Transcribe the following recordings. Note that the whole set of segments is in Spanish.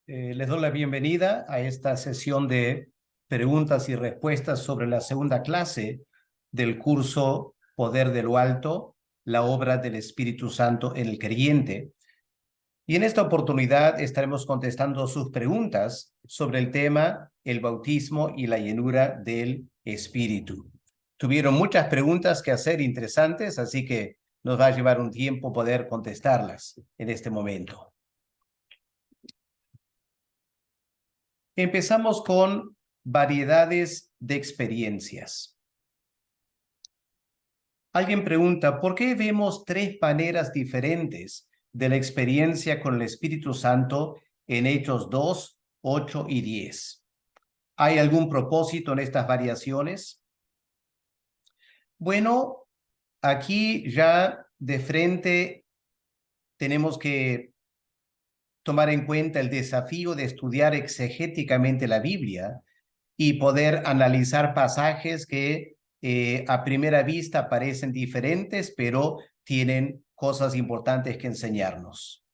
Les doy la bienvenida a esta sesión de preguntas y respuestas sobre la segunda clase del curso Poder de lo Alto, la obra del Espíritu Santo en el creyente. Y en esta oportunidad estaremos contestando sus preguntas sobre el tema el bautismo y la llenura del Espíritu. Tuvieron muchas preguntas que hacer interesantes, así que nos va a llevar un tiempo poder contestarlas en este momento. Empezamos con variedades de experiencias. Alguien pregunta, ¿por qué vemos tres maneras diferentes de la experiencia con el Espíritu Santo en Hechos 2, 8 y 10? ¿Hay algún propósito en estas variaciones? Bueno, aquí ya de frente tenemos que tomar en cuenta el desafío de estudiar exegéticamente la Biblia y poder analizar pasajes que a primera vista parecen diferentes, pero tienen cosas importantes que enseñarnos.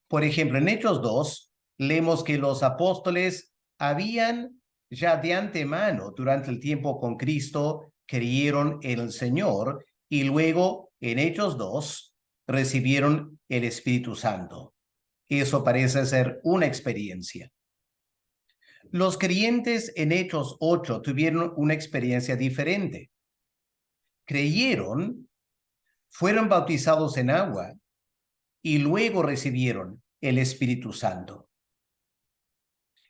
Por ejemplo, en Hechos 2, leemos que los apóstoles habían ya de antemano, durante el tiempo con Cristo, creyeron en el Señor y luego en Hechos 2 recibieron el Espíritu Santo. Eso parece ser una experiencia. Los creyentes en Hechos 8 tuvieron una experiencia diferente. Creyeron, fueron bautizados en agua y luego recibieron el Espíritu Santo.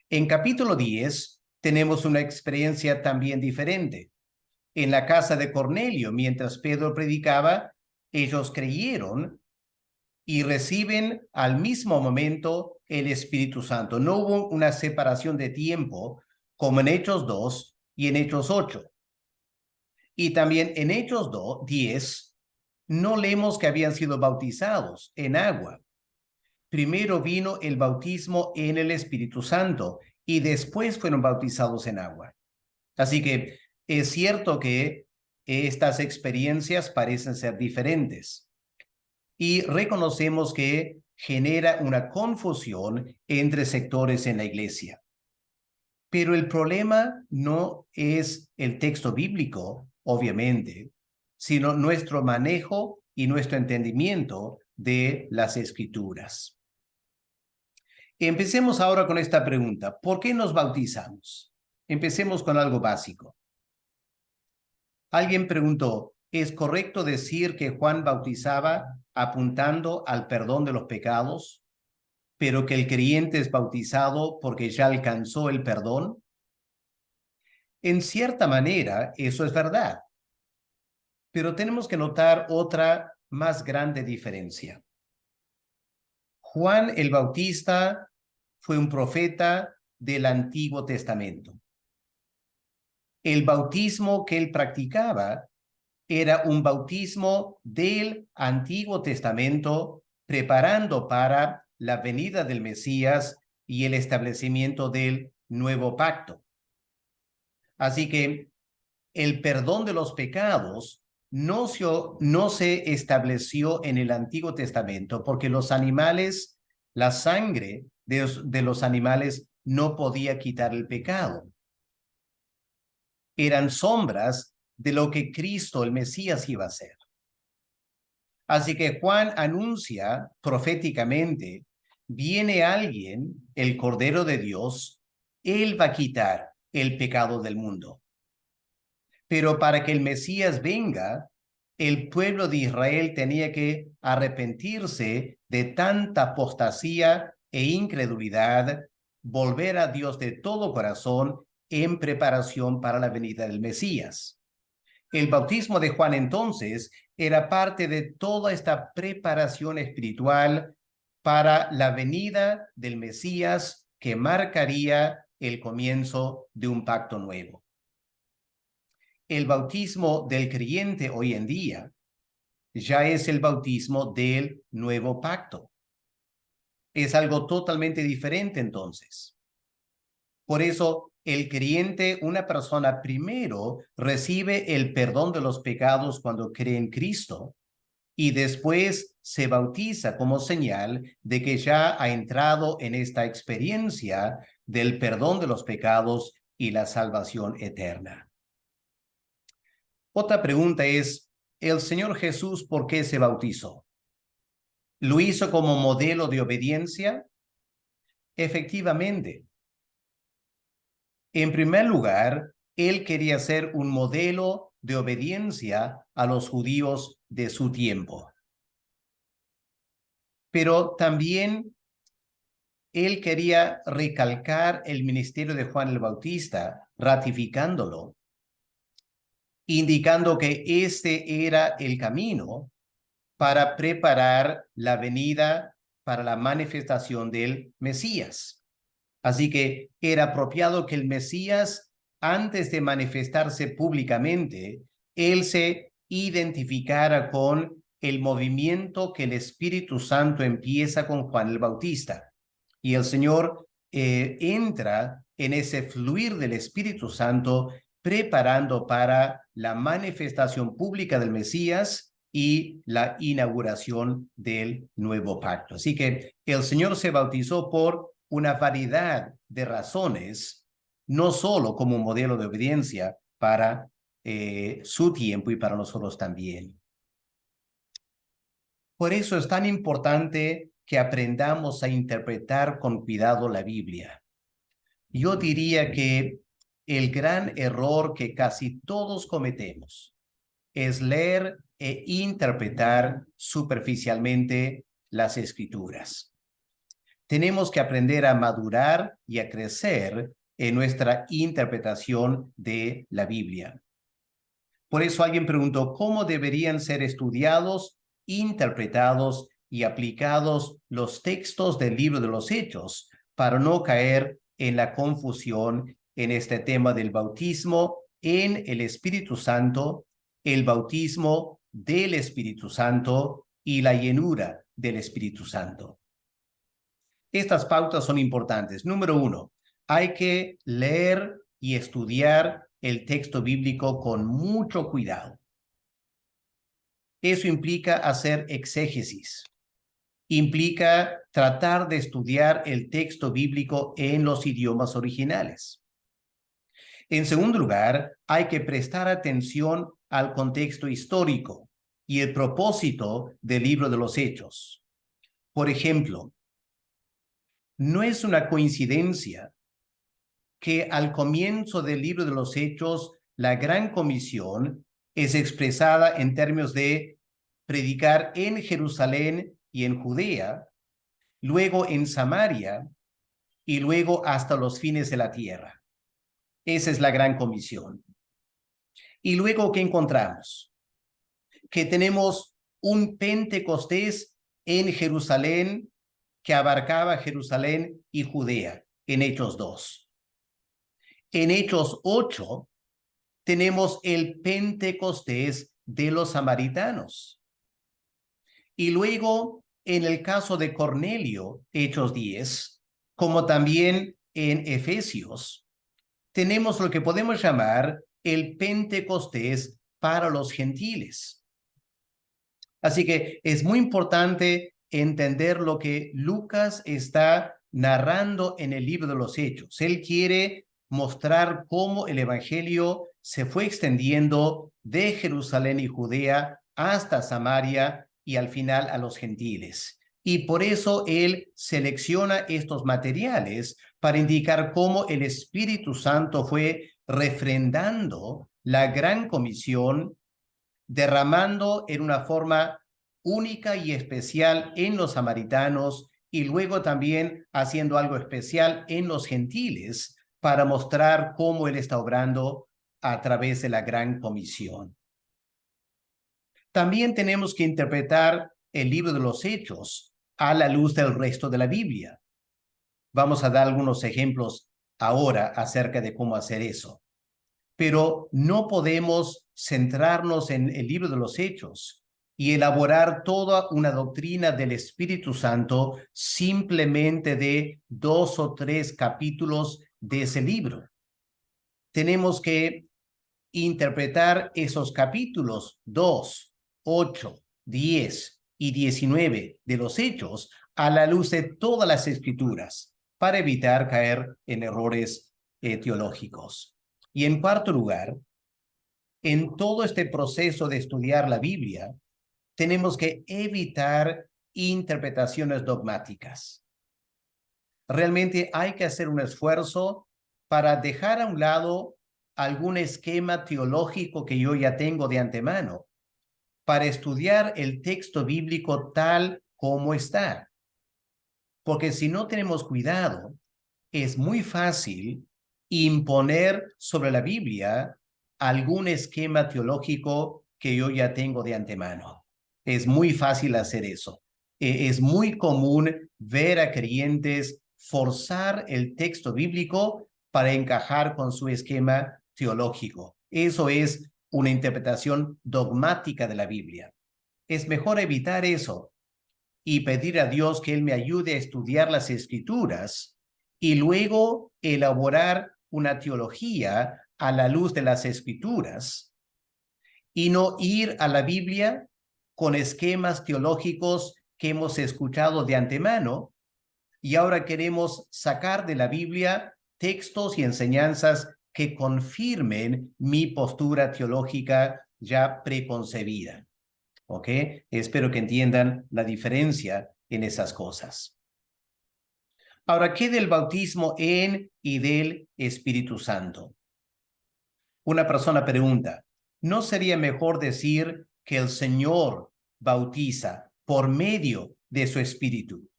En capítulo 10 tenemos una experiencia también diferente. En la casa de Cornelio, mientras Pedro predicaba, ellos creyeron y reciben al mismo momento el Espíritu Santo. No hubo una separación de tiempo como en Hechos 2 y en Hechos 8. Y también en Hechos 10 no leemos que habían sido bautizados en agua. Primero vino el bautismo en el Espíritu Santo y después fueron bautizados en agua. Así que es cierto que estas experiencias parecen ser diferentes. Y reconocemos que genera una confusión entre sectores en la iglesia. Pero el problema no es el texto bíblico, obviamente, sino nuestro manejo y nuestro entendimiento de las escrituras. Empecemos ahora con esta pregunta. ¿Por qué nos bautizamos? Empecemos con algo básico. Alguien preguntó, ¿es correcto decir que Juan bautizaba apuntando al perdón de los pecados, pero que el creyente es bautizado porque ya alcanzó el perdón? En cierta manera, eso es verdad, pero tenemos que notar otra más grande diferencia. Juan el Bautista fue un profeta del Antiguo Testamento. El bautismo que él practicaba era un bautismo del Antiguo Testamento, preparando para la venida del Mesías y el establecimiento del nuevo pacto. Así que el perdón de los pecados no se estableció en el Antiguo Testamento porque los animales, la sangre de los animales no podía quitar el pecado. Eran sombras de lo que Cristo, el Mesías, iba a hacer. Así que Juan anuncia proféticamente, viene alguien, el Cordero de Dios, él va a quitar el pecado del mundo. Pero para que el Mesías venga, el pueblo de Israel tenía que arrepentirse de tanta apostasía e incredulidad, volver a Dios de todo corazón en preparación para la venida del Mesías. El bautismo de Juan entonces era parte de toda esta preparación espiritual para la venida del Mesías que marcaría el comienzo de un pacto nuevo. El bautismo del creyente hoy en día ya es el bautismo del nuevo pacto. Es algo totalmente diferente entonces. Por eso, el creyente, una persona primero recibe el perdón de los pecados cuando cree en Cristo y después se bautiza como señal de que ya ha entrado en esta experiencia del perdón de los pecados y la salvación eterna. Otra pregunta es, ¿el Señor Jesús por qué se bautizó? ¿Lo hizo como modelo de obediencia? Efectivamente. En primer lugar, él quería ser un modelo de obediencia a los judíos de su tiempo. Pero también él quería recalcar el ministerio de Juan el Bautista, ratificándolo, indicando que este era el camino para preparar la venida para la manifestación del Mesías. Así que era apropiado que el Mesías, antes de manifestarse públicamente, él se identificara con el movimiento que el Espíritu Santo empieza con Juan el Bautista. Y el Señor entra en ese fluir del Espíritu Santo, preparando para la manifestación pública del Mesías y la inauguración del nuevo pacto. Así que el Señor se bautizó por una variedad de razones, no solo como un modelo de obediencia para su tiempo y para nosotros también. Por eso es tan importante que aprendamos a interpretar con cuidado la Biblia. Yo diría que el gran error que casi todos cometemos es leer e interpretar superficialmente las Escrituras. Tenemos que aprender a madurar y a crecer en nuestra interpretación de la Biblia. Por eso alguien preguntó, ¿cómo deberían ser estudiados, interpretados y aplicados los textos del libro de los Hechos para no caer en la confusión en este tema del bautismo en el Espíritu Santo, el bautismo del Espíritu Santo y la llenura del Espíritu Santo? Estas pautas son importantes. Número 1, hay que leer y estudiar el texto bíblico con mucho cuidado. Eso implica hacer exégesis. Implica tratar de estudiar el texto bíblico en los idiomas originales. En segundo lugar, hay que prestar atención al contexto histórico y el propósito del libro de los Hechos. Por ejemplo, no es una coincidencia que al comienzo del libro de los Hechos, la gran comisión es expresada en términos de predicar en Jerusalén y en Judea, luego en Samaria y luego hasta los fines de la tierra. Esa es la gran comisión. Y luego, ¿qué encontramos? Que tenemos un Pentecostés en Jerusalén que abarcaba Jerusalén y Judea en Hechos 2. En Hechos 8 tenemos el Pentecostés de los samaritanos. Y luego, en el caso de Cornelio, Hechos 10, como también en Efesios, tenemos lo que podemos llamar el Pentecostés para los gentiles. Así que es muy importante entender lo que Lucas está narrando en el libro de los Hechos. Él quiere mostrar cómo el evangelio se fue extendiendo de Jerusalén y Judea hasta Samaria y al final a los gentiles. Y por eso él selecciona estos materiales para indicar cómo el Espíritu Santo fue refrendando la gran comisión, derramando en una forma única y especial en los samaritanos y luego también haciendo algo especial en los gentiles para mostrar cómo él está obrando a través de la gran comisión. También tenemos que interpretar el libro de los Hechos a la luz del resto de la Biblia. Vamos a dar algunos ejemplos ahora acerca de cómo hacer eso. Pero no podemos centrarnos en el libro de los Hechos y elaborar toda una doctrina del Espíritu Santo simplemente de 2 o 3 capítulos de ese libro. Tenemos que interpretar esos capítulos 2, 8, 10 y 19 de los Hechos a la luz de todas las Escrituras para evitar caer en errores teológicos. Y en cuarto lugar, en todo este proceso de estudiar la Biblia, tenemos que evitar interpretaciones dogmáticas. Realmente hay que hacer un esfuerzo para dejar a un lado algún esquema teológico que yo ya tengo de antemano, para estudiar el texto bíblico tal como está. Porque si no tenemos cuidado, es muy fácil imponer sobre la Biblia algún esquema teológico que yo ya tengo de antemano. Es muy fácil hacer eso. Es muy común ver a creyentes forzar el texto bíblico para encajar con su esquema teológico. Eso es una interpretación dogmática de la Biblia. Es mejor evitar eso y pedir a Dios que Él me ayude a estudiar las Escrituras y luego elaborar una teología a la luz de las Escrituras y no ir a la Biblia con esquemas teológicos que hemos escuchado de antemano y ahora queremos sacar de la Biblia textos y enseñanzas que confirmen mi postura teológica ya preconcebida. ¿Ok? Espero que entiendan la diferencia en esas cosas. Ahora, ¿qué del bautismo en y del Espíritu Santo? Una persona pregunta, ¿no sería mejor decir que el Señor bautiza por medio de su Espíritu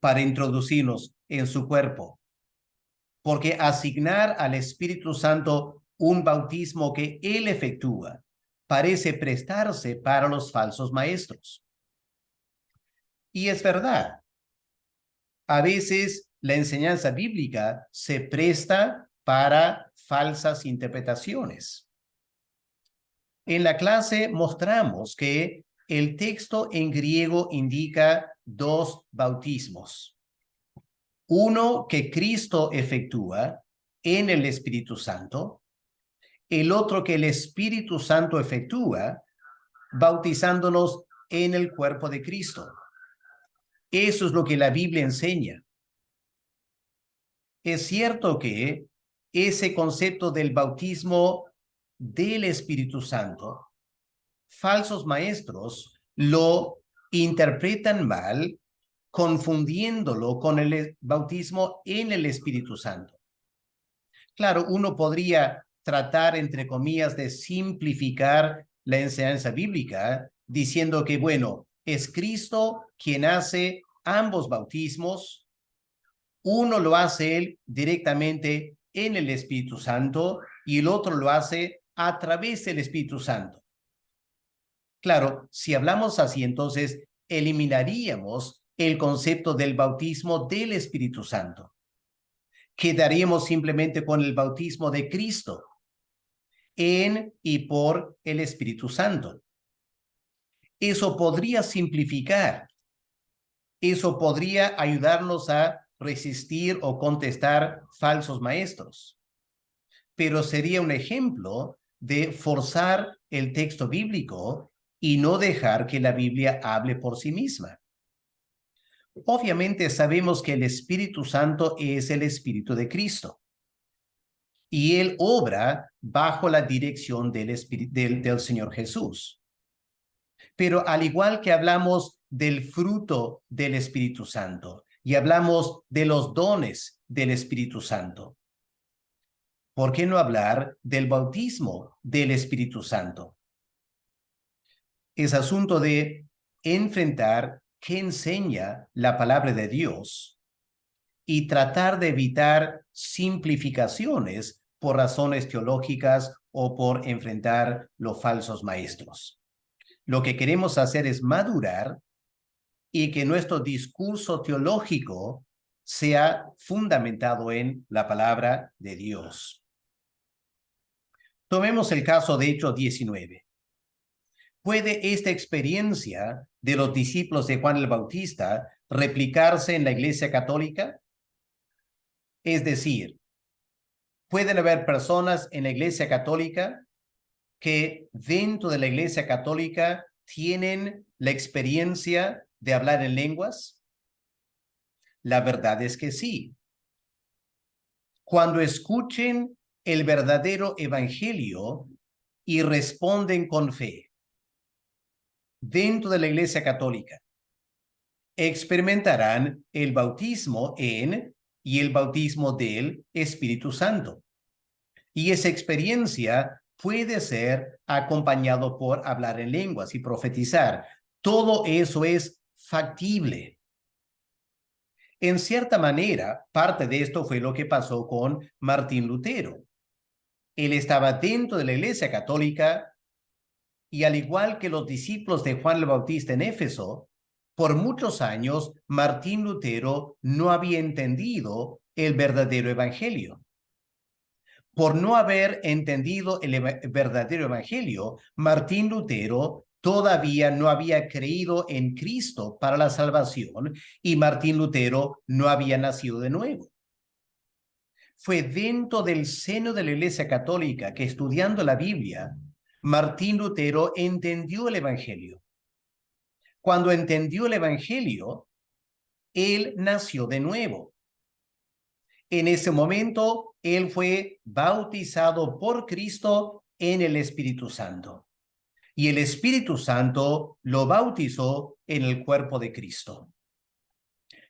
para introducirnos en su cuerpo? Porque asignar al Espíritu Santo un bautismo que Él efectúa parece prestarse para los falsos maestros. Y es verdad, a veces la enseñanza bíblica se presta para falsas interpretaciones. En la clase mostramos que el texto en griego indica dos bautismos. Uno que Cristo efectúa en el Espíritu Santo, el otro que el Espíritu Santo efectúa bautizándonos en el cuerpo de Cristo. Eso es lo que la Biblia enseña. Es cierto que ese concepto del bautismo del Espíritu Santo, falsos maestros lo interpretan mal, confundiéndolo con el bautismo en el Espíritu Santo. Claro, uno podría tratar, entre comillas, de simplificar la enseñanza bíblica diciendo que, bueno, es Cristo quien hace ambos bautismos. Uno lo hace Él directamente en el Espíritu Santo y el otro lo hace a través del Espíritu Santo. Claro, si hablamos así, entonces eliminaríamos el concepto del bautismo del Espíritu Santo. Quedaríamos simplemente con el bautismo de Cristo en y por el Espíritu Santo. Eso podría simplificar. Eso podría ayudarnos a resistir o contestar falsos maestros. Pero sería un ejemplo de forzar el texto bíblico y no dejar que la Biblia hable por sí misma. Obviamente sabemos que el Espíritu Santo es el Espíritu de Cristo y Él obra bajo la dirección del Señor Jesús. Pero al igual que hablamos del fruto del Espíritu Santo y hablamos de los dones del Espíritu Santo, ¿por qué no hablar del bautismo del Espíritu Santo? Es asunto de enfrentar qué enseña la palabra de Dios y tratar de evitar simplificaciones por razones teológicas o por enfrentar los falsos maestros. Lo que queremos hacer es madurar y que nuestro discurso teológico sea fundamentado en la palabra de Dios. Tomemos el caso de Hechos 19. ¿Puede esta experiencia de los discípulos de Juan el Bautista replicarse en la Iglesia Católica? Es decir, ¿pueden haber personas en la Iglesia Católica que dentro de la Iglesia Católica tienen la experiencia de hablar en lenguas? La verdad es que sí. Cuando escuchen el verdadero evangelio y responden con fe dentro de la Iglesia Católica, experimentarán el bautismo en y el bautismo del Espíritu Santo. Y esa experiencia puede ser acompañado por hablar en lenguas y profetizar. Todo eso es factible. En cierta manera, parte de esto fue lo que pasó con Martín Lutero. Él estaba dentro de la Iglesia Católica y al igual que los discípulos de Juan el Bautista en Éfeso, por muchos años Martín Lutero no había entendido el verdadero evangelio. Por no haber entendido el verdadero evangelio, Martín Lutero todavía no había creído en Cristo para la salvación y Martín Lutero no había nacido de nuevo. Fue dentro del seno de la Iglesia Católica que, estudiando la Biblia, Martín Lutero entendió el evangelio. Cuando entendió el evangelio, él nació de nuevo. En ese momento, él fue bautizado por Cristo en el Espíritu Santo. Y el Espíritu Santo lo bautizó en el cuerpo de Cristo.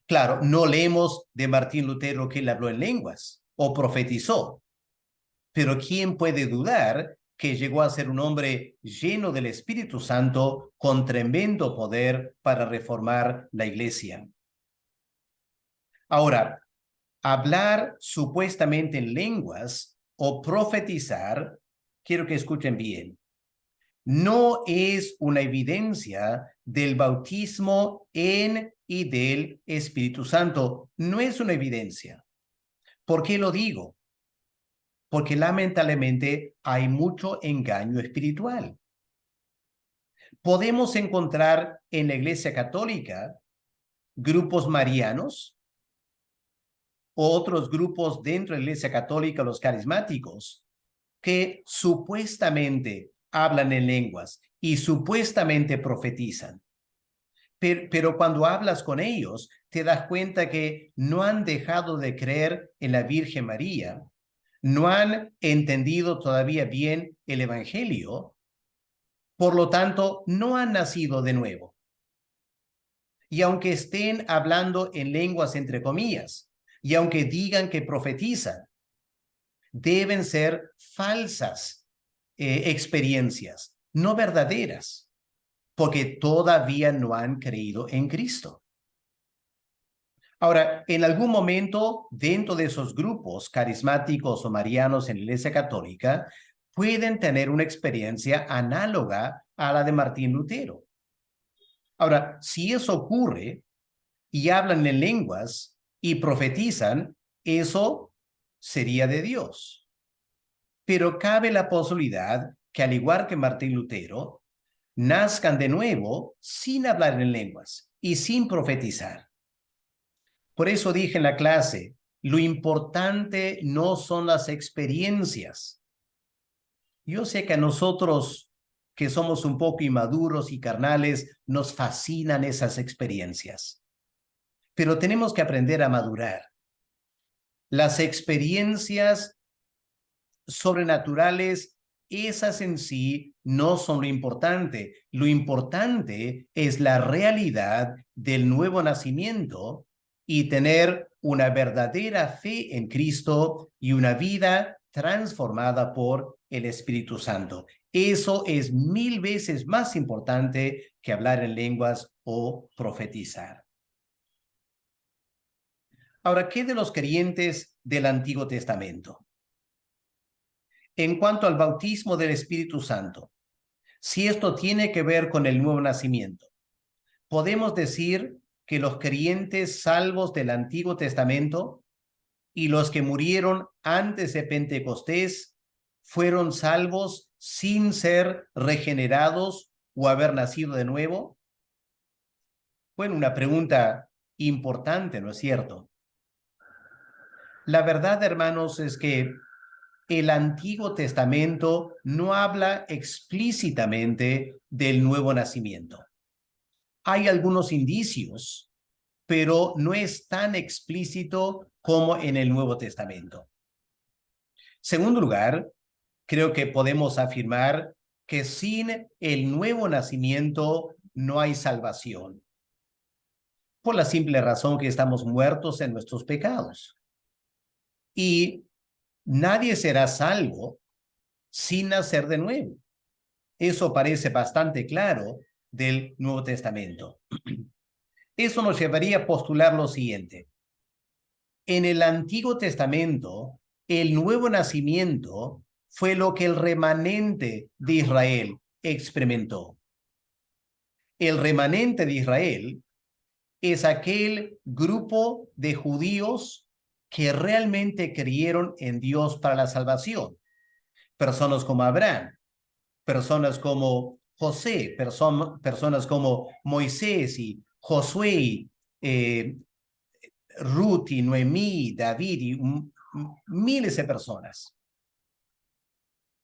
Claro, no leemos de Martín Lutero que él habló en lenguas o profetizó. Pero ¿quién puede dudar que llegó a ser un hombre lleno del Espíritu Santo con tremendo poder para reformar la iglesia? Ahora, hablar supuestamente en lenguas o profetizar, quiero que escuchen bien, no es una evidencia del bautismo en y del Espíritu Santo. No es una evidencia. ¿Por qué lo digo? Porque lamentablemente hay mucho engaño espiritual. Podemos encontrar en la Iglesia Católica grupos marianos, otros grupos dentro de la Iglesia Católica, los carismáticos, que supuestamente hablan en lenguas y supuestamente profetizan. Pero cuando hablas con ellos, te das cuenta que no han dejado de creer en la Virgen María, no han entendido todavía bien el Evangelio, por lo tanto, no han nacido de nuevo. Y aunque estén hablando en lenguas entre comillas, y aunque digan que profetizan, deben ser falsas experiencias, no verdaderas, porque todavía no han creído en Cristo. Ahora, en algún momento, dentro de esos grupos carismáticos o marianos en la Iglesia Católica, pueden tener una experiencia análoga a la de Martín Lutero. Ahora, si eso ocurre y hablan en lenguas y profetizan, eso sería de Dios. Pero cabe la posibilidad que, al igual que Martín Lutero, nazcan de nuevo sin hablar en lenguas y sin profetizar. Por eso dije en la clase, lo importante no son las experiencias. Yo sé que a nosotros, que somos un poco inmaduros y carnales, nos fascinan esas experiencias. Pero tenemos que aprender a madurar. Las experiencias sobrenaturales, esas en sí no son lo importante. Lo importante es la realidad del nuevo nacimiento y tener una verdadera fe en Cristo y una vida transformada por el Espíritu Santo. Eso es 1000 veces más importante que hablar en lenguas o profetizar. Ahora, ¿qué de los creyentes del Antiguo Testamento? En cuanto al bautismo del Espíritu Santo, si esto tiene que ver con el nuevo nacimiento, podemos decir que los creyentes salvos del Antiguo Testamento y los que murieron antes de Pentecostés fueron salvos sin ser regenerados o haber nacido de nuevo. Bueno, una pregunta importante, ¿no es cierto? La verdad, hermanos, es que el Antiguo Testamento no habla explícitamente del nuevo nacimiento. Hay algunos indicios, pero no es tan explícito como en el Nuevo Testamento. Segundo lugar, creo que podemos afirmar que sin el nuevo nacimiento no hay salvación, por la simple razón que estamos muertos en nuestros pecados. Y nadie será salvo sin nacer de nuevo. Eso parece bastante claro del Nuevo Testamento. Eso nos llevaría a postular lo siguiente. En el Antiguo Testamento, el nuevo nacimiento fue lo que el remanente de Israel experimentó. El remanente de Israel es aquel grupo de judíos que realmente creyeron en Dios para la salvación. Personas como Abraham, personas como José, personas como Moisés y Josué, Ruth y Noemí, David y miles de personas.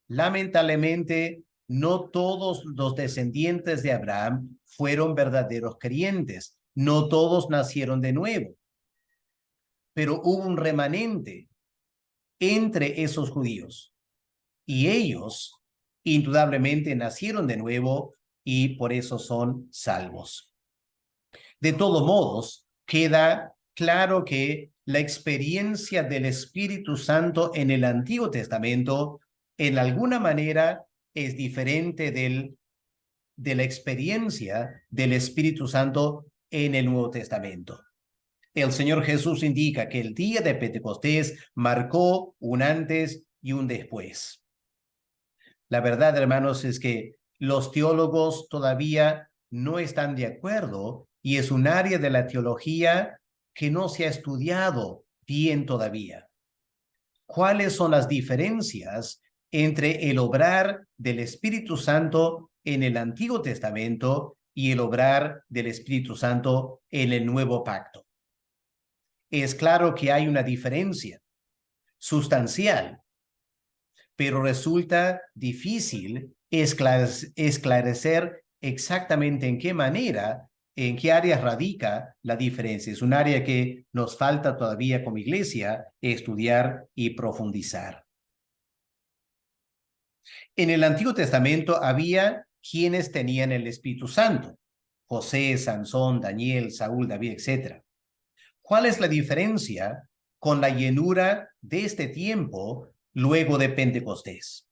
Lamentablemente, no todos los descendientes de Abraham fueron verdaderos creyentes. No todos nacieron de nuevo. Pero hubo un remanente entre esos judíos. Y ellos, indudablemente, nacieron de nuevo y por eso son salvos. De todos modos, queda claro que la experiencia del Espíritu Santo en el Antiguo Testamento, en alguna manera, es diferente de la experiencia del Espíritu Santo en el Nuevo Testamento. El Señor Jesús indica que el día de Pentecostés marcó un antes y un después. La verdad, hermanos, es que los teólogos todavía no están de acuerdo y es un área de la teología que no se ha estudiado bien todavía. ¿Cuáles son las diferencias entre el obrar del Espíritu Santo en el Antiguo Testamento y el obrar del Espíritu Santo en el Nuevo Pacto? Es claro que hay una diferencia sustancial, pero resulta difícil esclarecer exactamente en qué manera, en qué área radica la diferencia. Es un área que nos falta todavía como iglesia estudiar y profundizar. En el Antiguo Testamento había quienes tenían el Espíritu Santo: José, Sansón, Daniel, Saúl, David, etc. ¿Cuál es la diferencia con la llenura de este tiempo luego de Pentecostés?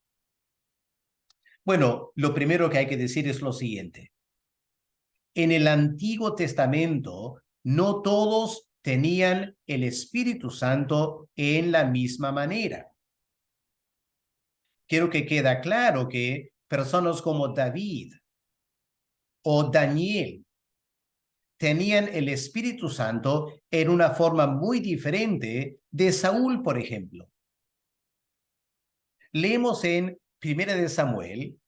Bueno, lo primero que hay que decir es lo siguiente. En el Antiguo Testamento, no todos tenían el Espíritu Santo en la misma manera. Quiero que quede claro que personas como David o Daniel tenían el Espíritu Santo en una forma muy diferente de Saúl, por ejemplo. Leemos en 1 de Samuel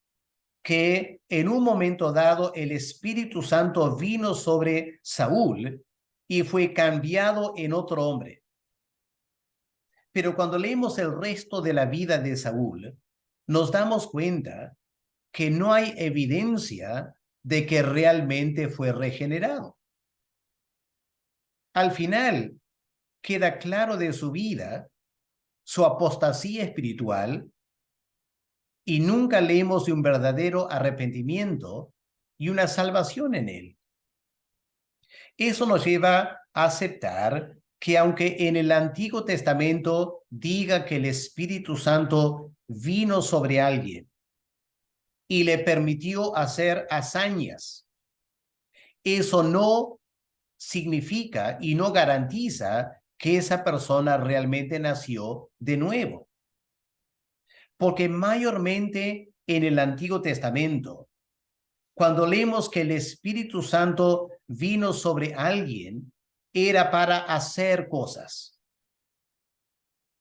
que en un momento dado el Espíritu Santo vino sobre Saúl y fue cambiado en otro hombre. Pero cuando leemos el resto de la vida de Saúl, nos damos cuenta que no hay evidencia de que realmente fue regenerado. Al final, queda claro de su vida su apostasía espiritual y nunca leemos de un verdadero arrepentimiento y una salvación en él. Eso nos lleva a aceptar que aunque en el Antiguo Testamento diga que el Espíritu Santo vino sobre alguien y le permitió hacer hazañas, eso no significa y no garantiza que esa persona realmente nació de nuevo. Porque mayormente en el Antiguo Testamento, cuando leemos que el Espíritu Santo vino sobre alguien, era para hacer cosas.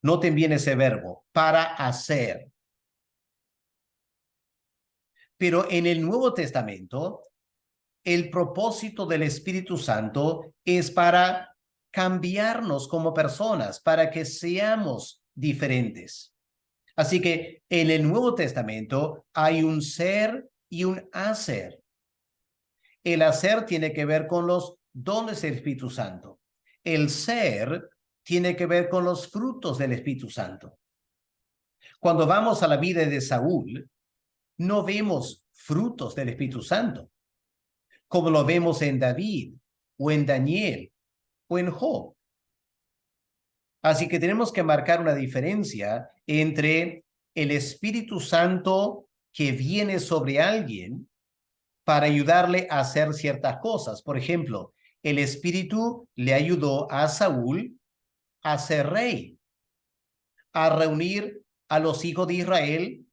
Noten bien ese verbo, para hacer. Pero en el Nuevo Testamento, el propósito del Espíritu Santo es para cambiarnos como personas, para que seamos diferentes. Así que en el Nuevo Testamento hay un ser y un hacer. El hacer tiene que ver con los dones del Espíritu Santo. El ser tiene que ver con los frutos del Espíritu Santo. Cuando vamos a la vida de Saúl, no vemos frutos del Espíritu Santo, como lo vemos en David, o en Daniel, o en Job. Así que tenemos que marcar una diferencia entre el Espíritu Santo que viene sobre alguien para ayudarle a hacer ciertas cosas. Por ejemplo, el Espíritu le ayudó a Saúl a ser rey, a reunir a los hijos de Israel,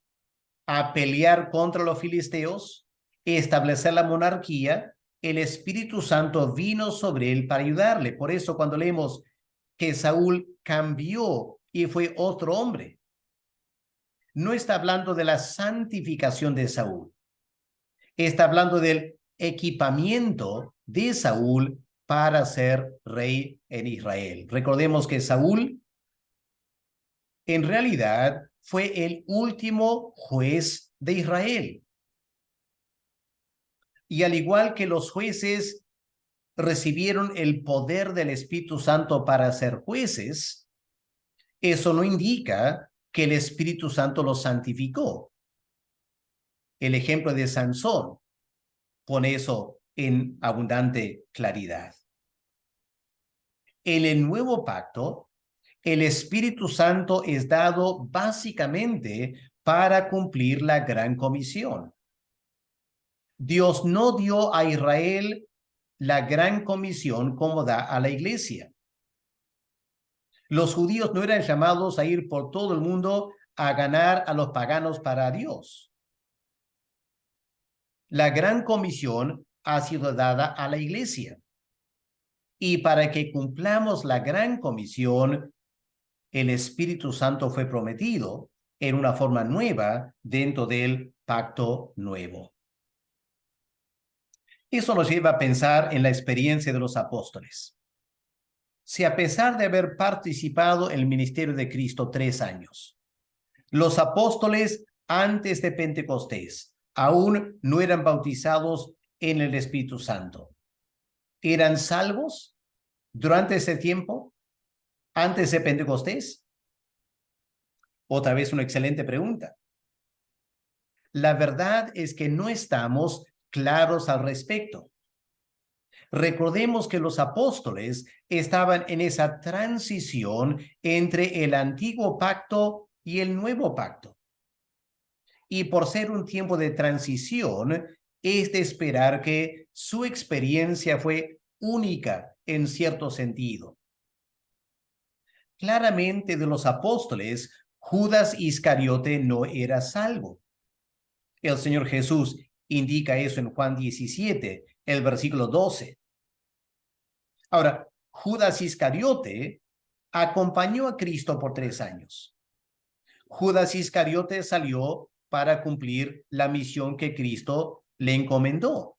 a pelear contra los filisteos, establecer la monarquía. El Espíritu Santo vino sobre él para ayudarle. Por eso cuando leemos que Saúl cambió y fue otro hombre, no está hablando de la santificación de Saúl, está hablando del equipamiento de Saúl para ser rey en Israel. Recordemos que Saúl en realidad fue el último juez de Israel. Y al igual que los jueces recibieron el poder del Espíritu Santo para ser jueces, eso no indica que el Espíritu Santo los santificó. El ejemplo de Sansón pone eso en abundante claridad. En el nuevo pacto, el Espíritu Santo es dado básicamente para cumplir la gran comisión. Dios no dio a Israel la gran comisión como da a la iglesia. Los judíos no eran llamados a ir por todo el mundo a ganar a los paganos para Dios. La gran comisión ha sido dada a la iglesia. Y para que cumplamos la gran comisión, el Espíritu Santo fue prometido en una forma nueva dentro del pacto nuevo. Eso nos lleva a pensar en la experiencia de los apóstoles. Si a pesar de haber participado en el ministerio de Cristo 3 años, los apóstoles antes de Pentecostés aún no eran bautizados en el Espíritu Santo, ¿eran salvos durante ese tiempo, antes de Pentecostés? Otra vez una excelente pregunta. La verdad es que no estamos claros al respecto. Recordemos que los apóstoles estaban en esa transición entre el antiguo pacto y el nuevo pacto. Y por ser un tiempo de transición, es de esperar que su experiencia fue única en cierto sentido. Claramente de los apóstoles, Judas Iscariote no era salvo. El Señor Jesús indica eso en Juan 17, el versículo 12. Ahora, Judas Iscariote acompañó a Cristo por 3 años. Judas Iscariote salió para cumplir la misión que Cristo le encomendó.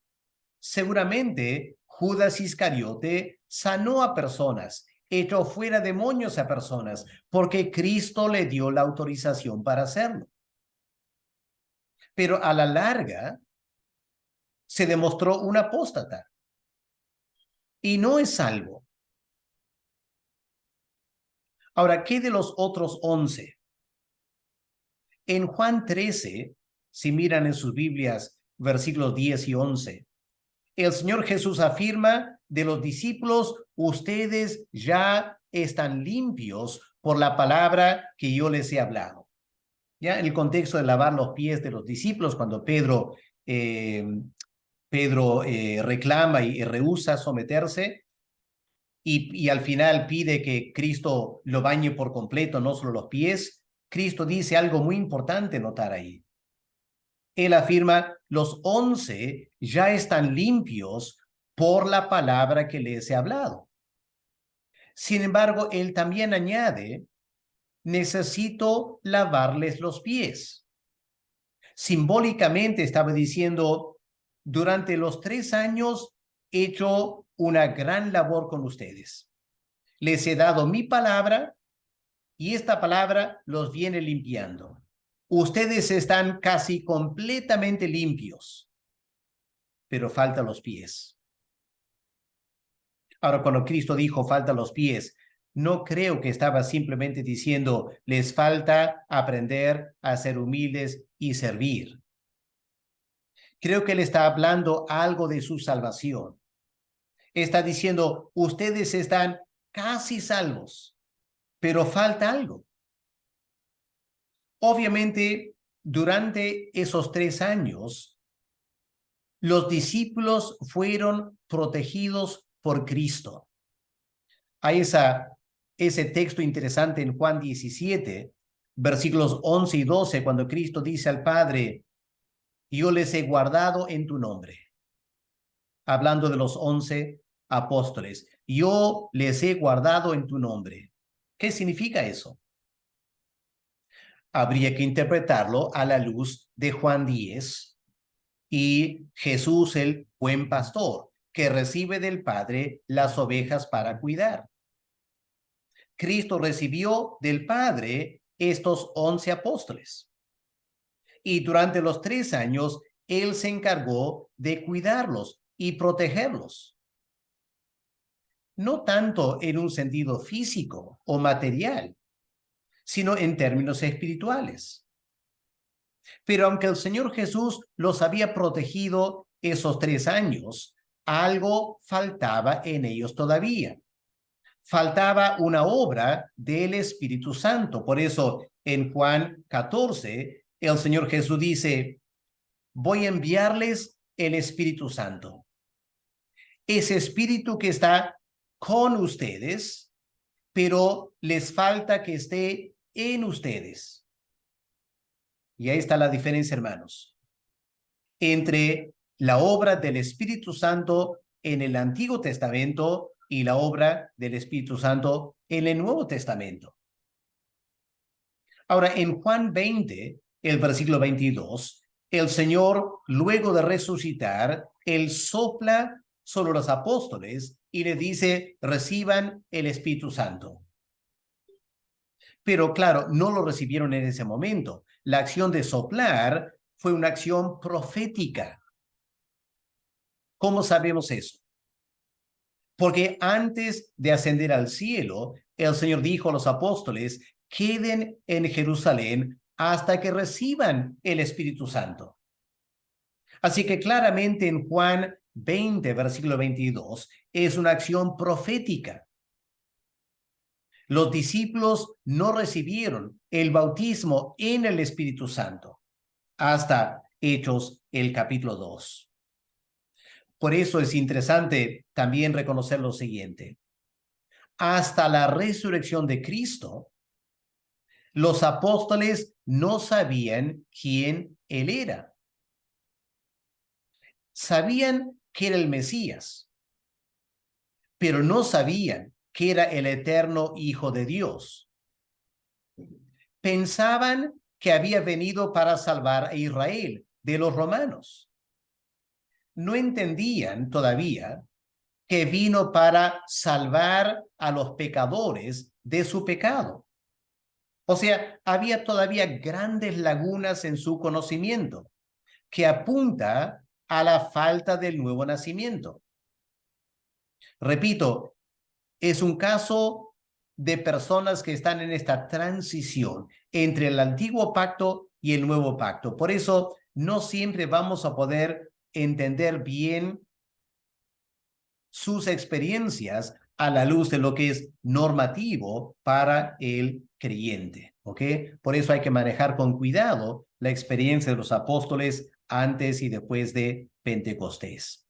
Seguramente Judas Iscariote sanó a personas, echó fuera demonios a personas, porque Cristo le dio la autorización para hacerlo. Pero a la larga se demostró un apóstata y no es salvo. Ahora, ¿qué de los otros 11? En Juan 13, si miran en sus Biblias, versículos 10 y 11, el Señor Jesús afirma de los discípulos, ustedes ya están limpios por la palabra que yo les he hablado. Ya en el contexto de lavar los pies de los discípulos, cuando Pedro reclama y rehúsa someterse y al final pide que Cristo lo bañe por completo, no solo los pies, Cristo dice algo muy importante notar ahí. Él afirma, los 11 ya están limpios por la palabra que les he hablado. Sin embargo, él también añade, necesito lavarles los pies. Simbólicamente estaba diciendo, durante los 3 años he hecho una gran labor con ustedes. Les he dado mi palabra Y esta palabra los viene limpiando. Ustedes están casi completamente limpios, pero faltan los pies. Ahora, cuando Cristo dijo faltan los pies, no creo que estaba simplemente diciendo les falta aprender a ser humildes y servir. Creo que él está hablando algo de su salvación. Está diciendo, ustedes están casi salvos, pero falta algo. Obviamente, durante esos 3 años, los discípulos fueron protegidos por Cristo. Hay ese texto interesante en Juan 17, versículos 11 y 12, cuando Cristo dice al Padre, yo les he guardado en tu nombre. Hablando de los 11 apóstoles, yo les he guardado en tu nombre. ¿Qué significa eso? Habría que interpretarlo a la luz de Juan 10 y Jesús el buen pastor, que recibe del Padre las ovejas para cuidar. Cristo recibió del Padre estos 11 apóstoles. Y durante los 3 años, Él se encargó de cuidarlos y protegerlos. No tanto en un sentido físico o material, sino en términos espirituales. Pero aunque el Señor Jesús los había protegido esos 3 años, algo faltaba en ellos todavía. Faltaba una obra del Espíritu Santo. Por eso en Juan 14, el Señor Jesús dice, voy a enviarles el Espíritu Santo. Ese Espíritu que está con ustedes, pero les falta que esté en ustedes. Y ahí está la diferencia, hermanos, entre la obra del Espíritu Santo en el Antiguo Testamento y la obra del Espíritu Santo en el Nuevo Testamento. Ahora, en Juan 20, el versículo 22, el Señor, luego de resucitar, Él sopla sobre los apóstoles y les dice, reciban el Espíritu Santo. Pero claro, no lo recibieron en ese momento. La acción de soplar fue una acción profética. ¿Cómo sabemos eso? Porque antes de ascender al cielo, el Señor dijo a los apóstoles, queden en Jerusalén hasta que reciban el Espíritu Santo. Así que claramente en Juan 20, versículo 22, es una acción profética. Los discípulos no recibieron el bautismo en el Espíritu Santo hasta Hechos el capítulo 2. Por eso es interesante también reconocer lo siguiente. Hasta la resurrección de Cristo, los apóstoles no sabían quién Él era. Sabían que era el Mesías, pero no sabían que era el eterno Hijo de Dios. Pensaban que había venido para salvar a Israel de los romanos. No entendían todavía que vino para salvar a los pecadores de su pecado. O sea, había todavía grandes lagunas en su conocimiento que apunta a la falta del nuevo nacimiento. Repito, es un caso de personas que están en esta transición entre el antiguo pacto y el nuevo pacto. Por eso no siempre vamos a poder entender bien sus experiencias a la luz de lo que es normativo para el creyente, ¿ok? Por eso hay que manejar con cuidado la experiencia de los apóstoles antes y después de Pentecostés.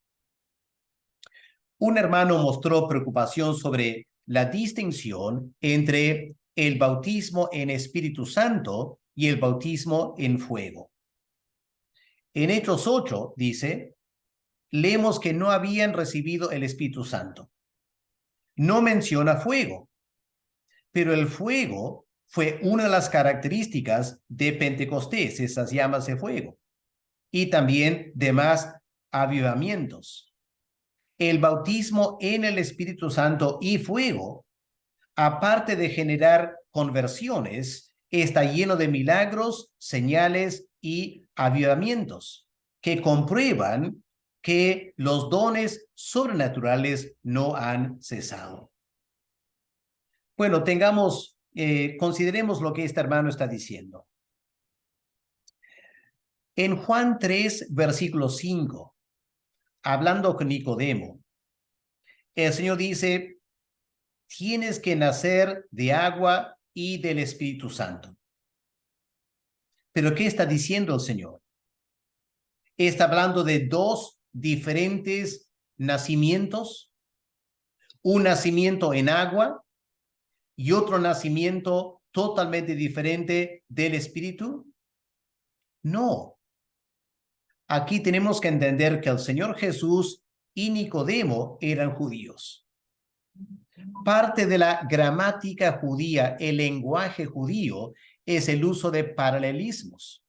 Un hermano mostró preocupación sobre la distinción entre el bautismo en Espíritu Santo y el bautismo en fuego. En Hechos 8 dice, leemos que no habían recibido el Espíritu Santo. No menciona fuego, pero el fuego fue una de las características de Pentecostés, esas llamas de fuego, y también demás avivamientos. El bautismo en el Espíritu Santo y fuego, aparte de generar conversiones, está lleno de milagros, señales y avivamientos que comprueban que los dones sobrenaturales no han cesado. Bueno, consideremos lo que este hermano está diciendo. En Juan 3, versículo 5, hablando con Nicodemo, el Señor dice, tienes que nacer de agua y del Espíritu Santo. ¿Pero qué está diciendo el Señor? Está hablando de dos diferentes nacimientos, un nacimiento en agua y otro nacimiento totalmente diferente del Espíritu. No. Aquí tenemos que entender que el Señor Jesús y Nicodemo eran judíos. Parte de la gramática judía, el lenguaje judío, es el uso de paralelismos.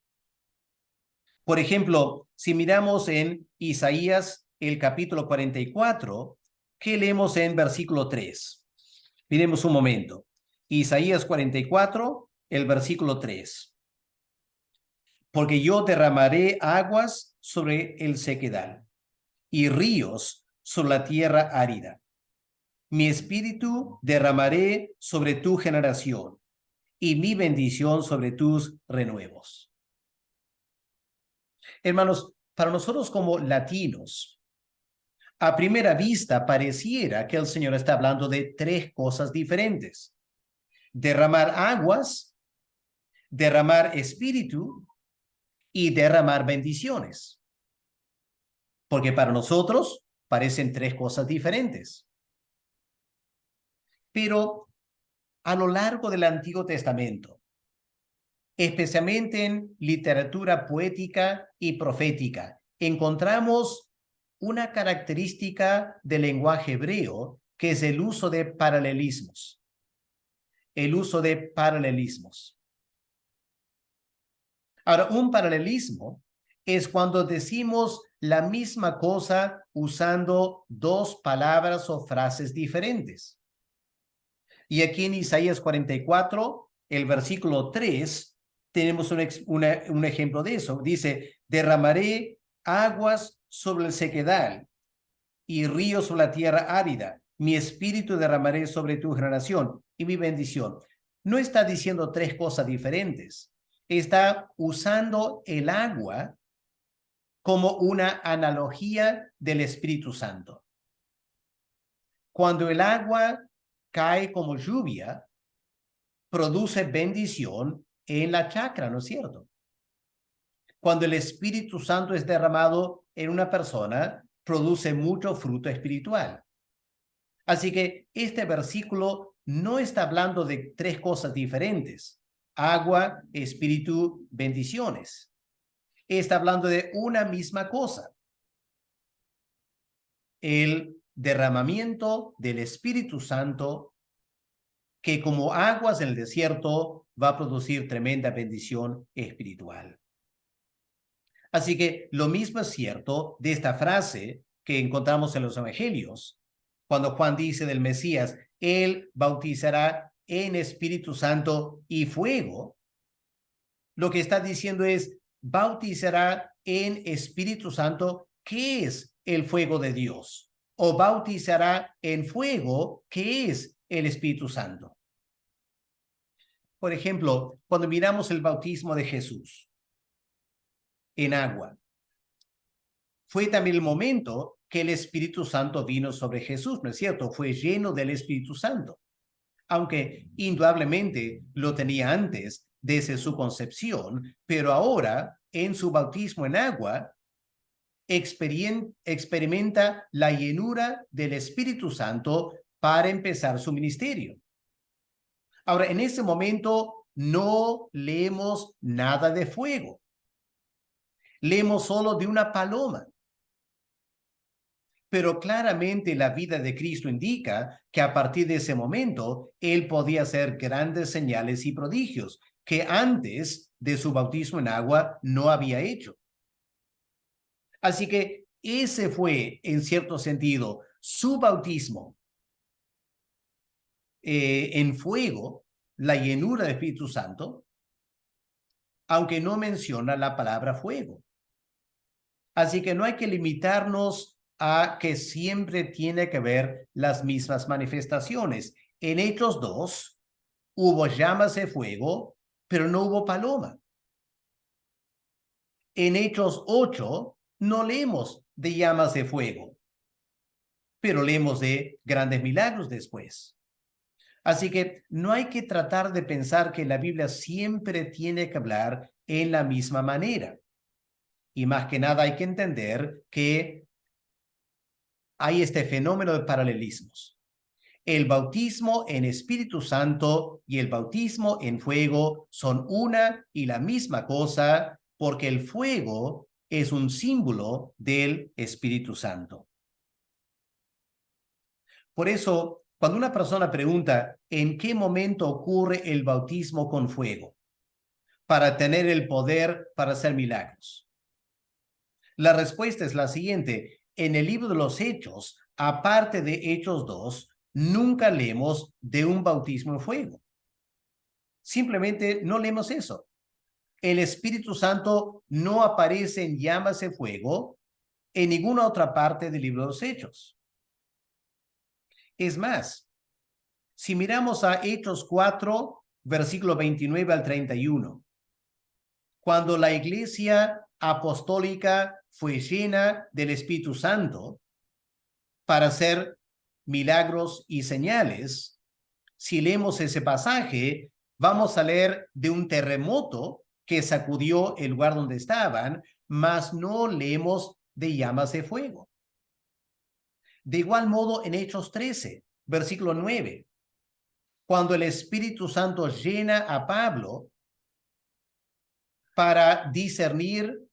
Por ejemplo, si miramos en Isaías, el capítulo 44, ¿qué leemos en versículo 3? Miremos un momento. Isaías 44, el versículo 3. Porque yo derramaré aguas sobre el sequedal y ríos sobre la tierra árida. Mi espíritu derramaré sobre tu generación y mi bendición sobre tus renuevos. Hermanos, para nosotros como latinos, a primera vista pareciera que el Señor está hablando de tres cosas diferentes. Derramar aguas, derramar espíritu y derramar bendiciones. Porque para nosotros parecen tres cosas diferentes. Pero a lo largo del Antiguo Testamento, especialmente en literatura poética y profética, encontramos una característica del lenguaje hebreo que es el uso de paralelismos. El uso de paralelismos. Ahora, un paralelismo es cuando decimos la misma cosa usando dos palabras o frases diferentes. Y aquí en Isaías 44, el versículo 3, tenemos un ejemplo de eso. Dice, derramaré aguas sobre el sequedal y ríos sobre la tierra árida. Mi espíritu derramaré sobre tu generación y mi bendición. No está diciendo tres cosas diferentes. Está usando el agua como una analogía del Espíritu Santo. Cuando el agua cae como lluvia, produce bendición en la chacra, ¿no es cierto? Cuando el Espíritu Santo es derramado en una persona, produce mucho fruto espiritual. Así que este versículo no está hablando de tres cosas diferentes: agua, espíritu, bendiciones. Está hablando de una misma cosa: el derramamiento del Espíritu Santo, que como aguas en el desierto va a producir tremenda bendición espiritual. Así que lo mismo es cierto de esta frase que encontramos en los evangelios, cuando Juan dice del Mesías, él bautizará en Espíritu Santo y fuego. Lo que está diciendo es, bautizará en Espíritu Santo, ¿qué es el fuego de Dios? O bautizará en fuego, ¿qué es el Espíritu Santo? Por ejemplo, cuando miramos el bautismo de Jesús en agua, fue también el momento que el Espíritu Santo vino sobre Jesús, ¿no es cierto? Fue lleno del Espíritu Santo, aunque indudablemente lo tenía antes desde su concepción, pero ahora en su bautismo en agua experimenta la llenura del Espíritu Santo para empezar su ministerio. Ahora, en ese momento no leemos nada de fuego. Leemos solo de una paloma. Pero claramente la vida de Cristo indica que a partir de ese momento, él podía hacer grandes señales y prodigios que antes de su bautismo en agua no había hecho. Así que ese fue, en cierto sentido, su bautismo en fuego, la llenura del Espíritu Santo, aunque no menciona la palabra fuego. Así que no hay que limitarnos a que siempre tiene que ver las mismas manifestaciones. En Hechos 2 hubo llamas de fuego, pero no hubo paloma. En Hechos 8 no leemos de llamas de fuego, pero leemos de grandes milagros después. Así que no hay que tratar de pensar que la Biblia siempre tiene que hablar en la misma manera. Y más que nada hay que entender que hay este fenómeno de paralelismos. El bautismo en Espíritu Santo y el bautismo en fuego son una y la misma cosa, porque el fuego es un símbolo del Espíritu Santo. Por eso, cuando una persona pregunta ¿en qué momento ocurre el bautismo con fuego para tener el poder para hacer milagros? La respuesta es la siguiente. En el libro de los Hechos, aparte de Hechos 2, nunca leemos de un bautismo en fuego. Simplemente no leemos eso. El Espíritu Santo no aparece en llamas de fuego en ninguna otra parte del libro de los Hechos. Es más, si miramos a Hechos 4, versículo 29 al 31, cuando la iglesia apostólica fue llena del Espíritu Santo para hacer milagros y señales, si leemos ese pasaje, vamos a leer de un terremoto que sacudió el lugar donde estaban, mas no leemos de llamas de fuego. De igual modo, en Hechos 13, versículo 9, cuando el Espíritu Santo llena a Pablo para discernir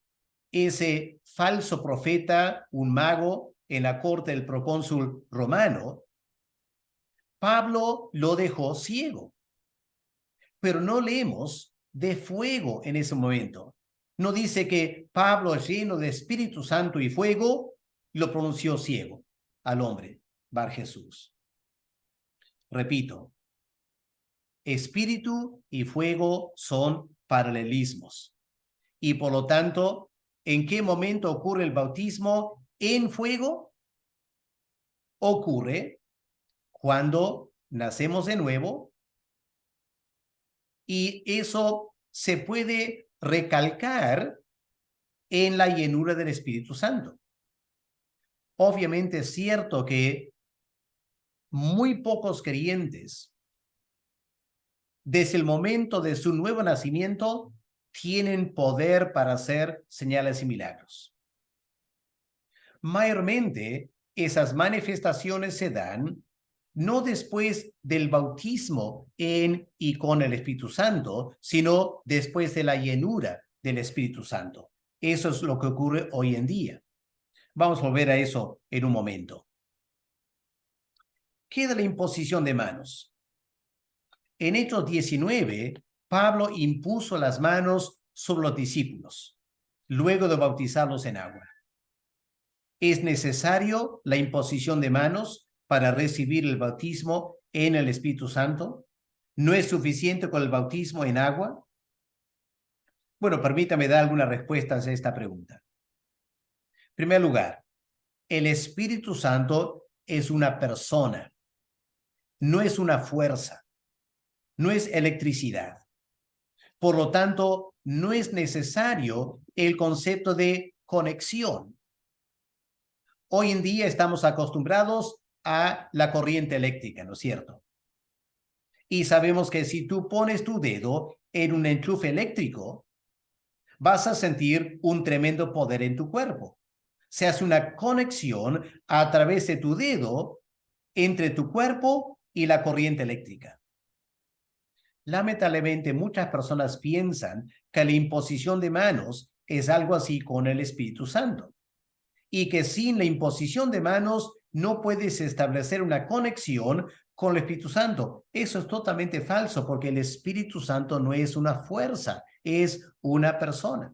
ese falso profeta, un mago en la corte del procónsul romano, Pablo lo dejó ciego. Pero no leemos de fuego en ese momento. No dice que Pablo, lleno de Espíritu Santo y fuego, lo pronunció ciego al hombre, Bar Jesús. Repito, espíritu y fuego son paralelismos. Y por lo tanto, ¿en qué momento ocurre el bautismo en fuego? Ocurre cuando nacemos de nuevo, y eso se puede recalcar en la llenura del Espíritu Santo. Obviamente es cierto que muy pocos creyentes, desde el momento de su nuevo nacimiento, tienen poder para hacer señales y milagros. Mayormente, esas manifestaciones se dan no después del bautismo en y con el Espíritu Santo, sino después de la llenura del Espíritu Santo. Eso es lo que ocurre hoy en día. Vamos a volver a eso en un momento. Queda la imposición de manos. En Hechos 19, Pablo impuso las manos sobre los discípulos, luego de bautizarlos en agua. ¿Es necesario la imposición de manos para recibir el bautismo en el Espíritu Santo? ¿No es suficiente con el bautismo en agua? Bueno, permítame dar algunas respuestas a esta pregunta. En primer lugar, el Espíritu Santo es una persona, no es una fuerza, no es electricidad. Por lo tanto, no es necesario el concepto de conexión. Hoy en día estamos acostumbrados a la corriente eléctrica, ¿no es cierto? Y sabemos que si tú pones tu dedo en un enchufe eléctrico, vas a sentir un tremendo poder en tu cuerpo. Se hace una conexión a través de tu dedo entre tu cuerpo y la corriente eléctrica. Lamentablemente, muchas personas piensan que la imposición de manos es algo así con el Espíritu Santo, y que sin la imposición de manos no puedes establecer una conexión con el Espíritu Santo. Eso es totalmente falso, porque el Espíritu Santo no es una fuerza, es una persona.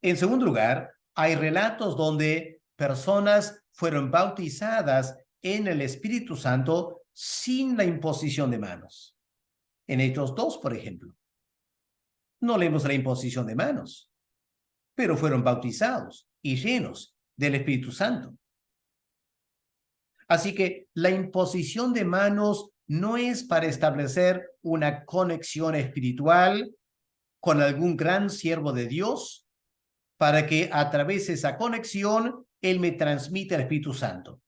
En segundo lugar, hay relatos donde personas fueron bautizadas en el Espíritu Santo sin la imposición de manos. En Hechos 2, por ejemplo. No leemos la imposición de manos, pero fueron bautizados y llenos del Espíritu Santo. Así que la imposición de manos no es para establecer una conexión espiritual con algún gran siervo de Dios, para que a través de esa conexión Él me transmita el Espíritu Santo.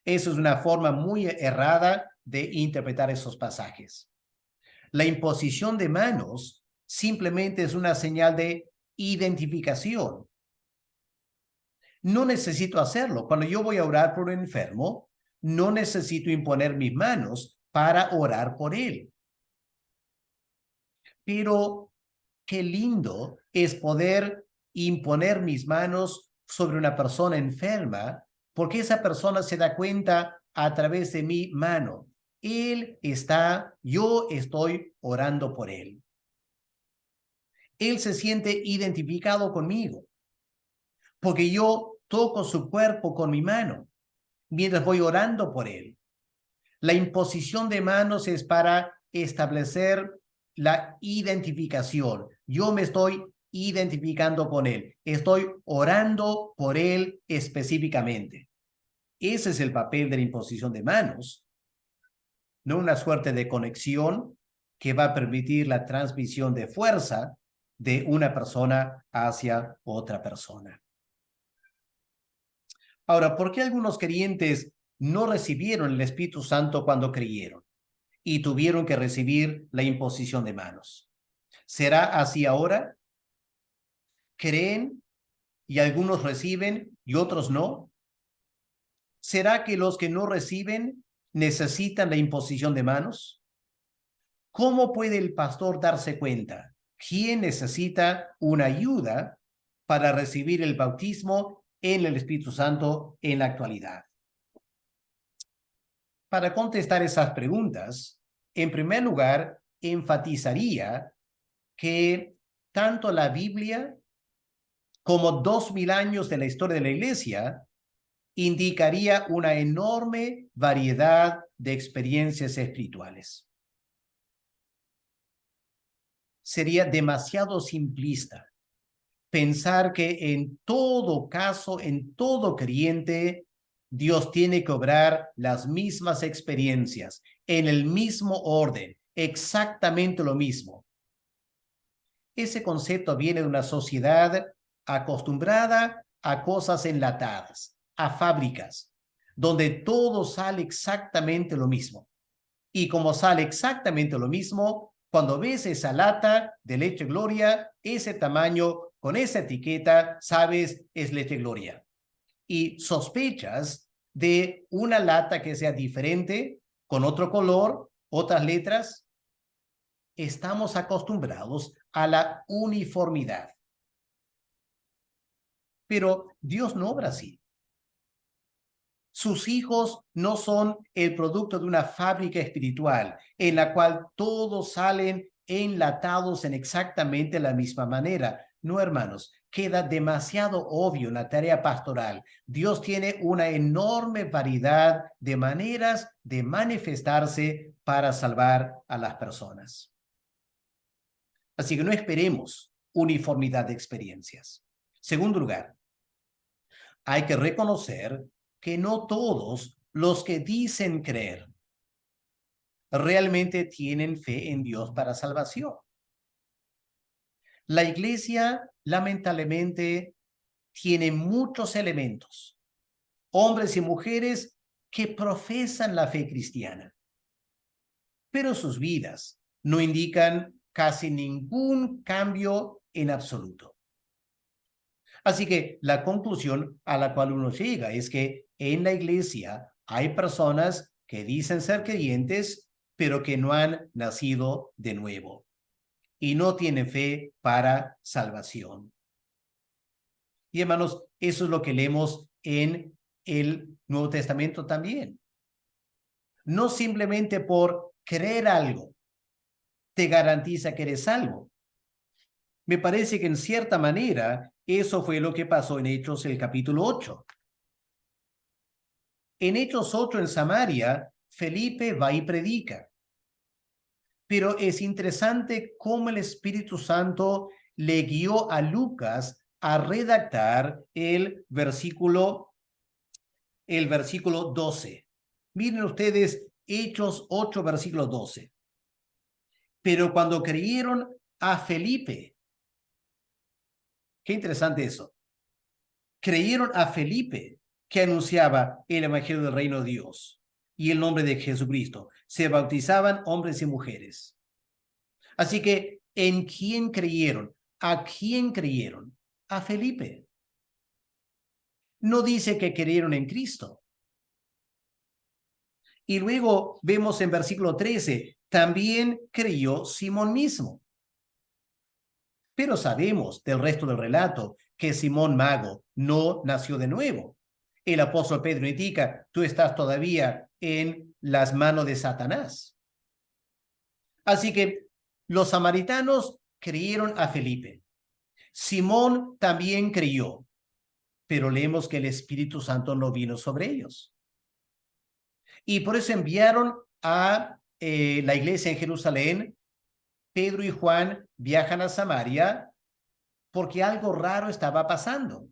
Eso es una forma muy errada de interpretar esos pasajes. La imposición de manos simplemente es una señal de identificación. No necesito hacerlo. Cuando yo voy a orar por un enfermo, no necesito imponer mis manos para orar por él. Pero qué lindo es poder imponer mis manos sobre una persona enferma, porque esa persona se da cuenta a través de mi mano. Yo estoy orando por él. Él se siente identificado conmigo, porque yo toco su cuerpo con mi mano mientras voy orando por él. La imposición de manos es para establecer la identificación. Yo me estoy identificando con él. Estoy orando por él específicamente. Ese es el papel de la imposición de manos, no una suerte de conexión que va a permitir la transmisión de fuerza de una persona hacia otra persona. Ahora, ¿por qué algunos creyentes no recibieron el Espíritu Santo cuando creyeron y tuvieron que recibir la imposición de manos? ¿Será así ahora? ¿Creen y algunos reciben y otros no? ¿Será que los que no reciben necesitan la imposición de manos? ¿Cómo puede el pastor darse cuenta quién necesita una ayuda para recibir el bautismo en el Espíritu Santo en la actualidad? Para contestar esas preguntas, en primer lugar, enfatizaría que tanto la Biblia como 2000 años de la historia de la Iglesia indicaría una enorme variedad de experiencias espirituales. Sería demasiado simplista pensar que en todo caso, en todo creyente, Dios tiene que obrar las mismas experiencias, en el mismo orden, exactamente lo mismo. Ese concepto viene de una sociedad acostumbrada a cosas enlatadas, a fábricas, donde todo sale exactamente lo mismo. Y como sale exactamente lo mismo, cuando ves esa lata de leche Gloria, ese tamaño, con esa etiqueta, sabes, es leche Gloria. Y sospechas de una lata que sea diferente, con otro color, otras letras. Estamos acostumbrados a la uniformidad. Pero Dios no obra así. Sus hijos no son el producto de una fábrica espiritual en la cual todos salen enlatados en exactamente la misma manera. No, hermanos, queda demasiado obvio en la tarea pastoral. Dios tiene una enorme variedad de maneras de manifestarse para salvar a las personas. Así que no esperemos uniformidad de experiencias. Segundo lugar, hay que reconocer que no todos los que dicen creer realmente tienen fe en Dios para salvación. La iglesia, lamentablemente, tiene muchos elementos, hombres y mujeres que profesan la fe cristiana, pero sus vidas no indican casi ningún cambio en absoluto. Así que la conclusión a la cual uno llega es que en la iglesia hay personas que dicen ser creyentes, pero que no han nacido de nuevo y no tienen fe para salvación. Y hermanos, eso es lo que leemos en el Nuevo Testamento también. No simplemente por creer algo te garantiza que eres salvo. Me parece que en cierta manera eso fue lo que pasó en Hechos el capítulo 8. En Hechos 8 en Samaria, Felipe va y predica. Pero es interesante cómo el Espíritu Santo le guió a Lucas a redactar el versículo 12. Miren ustedes Hechos 8, versículo 12. Pero cuando creyeron a Felipe, qué interesante eso, creyeron a Felipe que anunciaba el evangelio del reino de Dios y el nombre de Jesucristo. Se bautizaban hombres y mujeres. Así que, ¿en quién creyeron? ¿A quién creyeron? A Felipe. No dice que creyeron en Cristo. Y luego vemos en versículo 13, también creyó Simón mismo. Pero sabemos del resto del relato que Simón Mago no nació de nuevo. El apóstol Pedro indica, tú estás todavía en las manos de Satanás. Así que los samaritanos creyeron a Felipe. Simón también creyó, pero leemos que el Espíritu Santo no vino sobre ellos. Y por eso enviaron a la iglesia en Jerusalén. Pedro y Juan viajan a Samaria porque algo raro estaba pasando.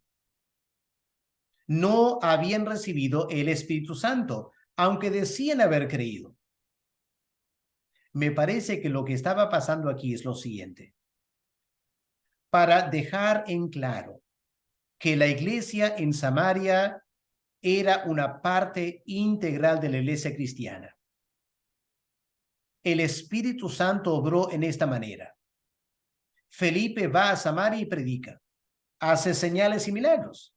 No habían recibido el Espíritu Santo, aunque decían haber creído. Me parece que lo que estaba pasando aquí es lo siguiente. Para dejar en claro que la iglesia en Samaria era una parte integral de la iglesia cristiana. El Espíritu Santo obró en esta manera. Felipe va a Samaria y predica, hace señales y milagros.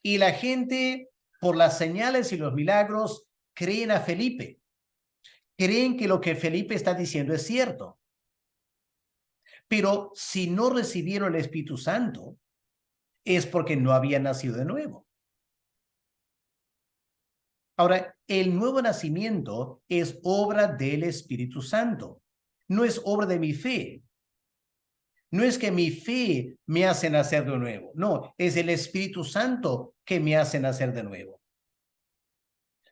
Y la gente, por las señales y los milagros, creen a Felipe. Creen que lo que Felipe está diciendo es cierto. Pero si no recibieron el Espíritu Santo, es porque no habían nacido de nuevo. Ahora, el nuevo nacimiento es obra del Espíritu Santo. No es obra de mi fe. No es que mi fe me hace nacer de nuevo. No, es el Espíritu Santo que me hace nacer de nuevo.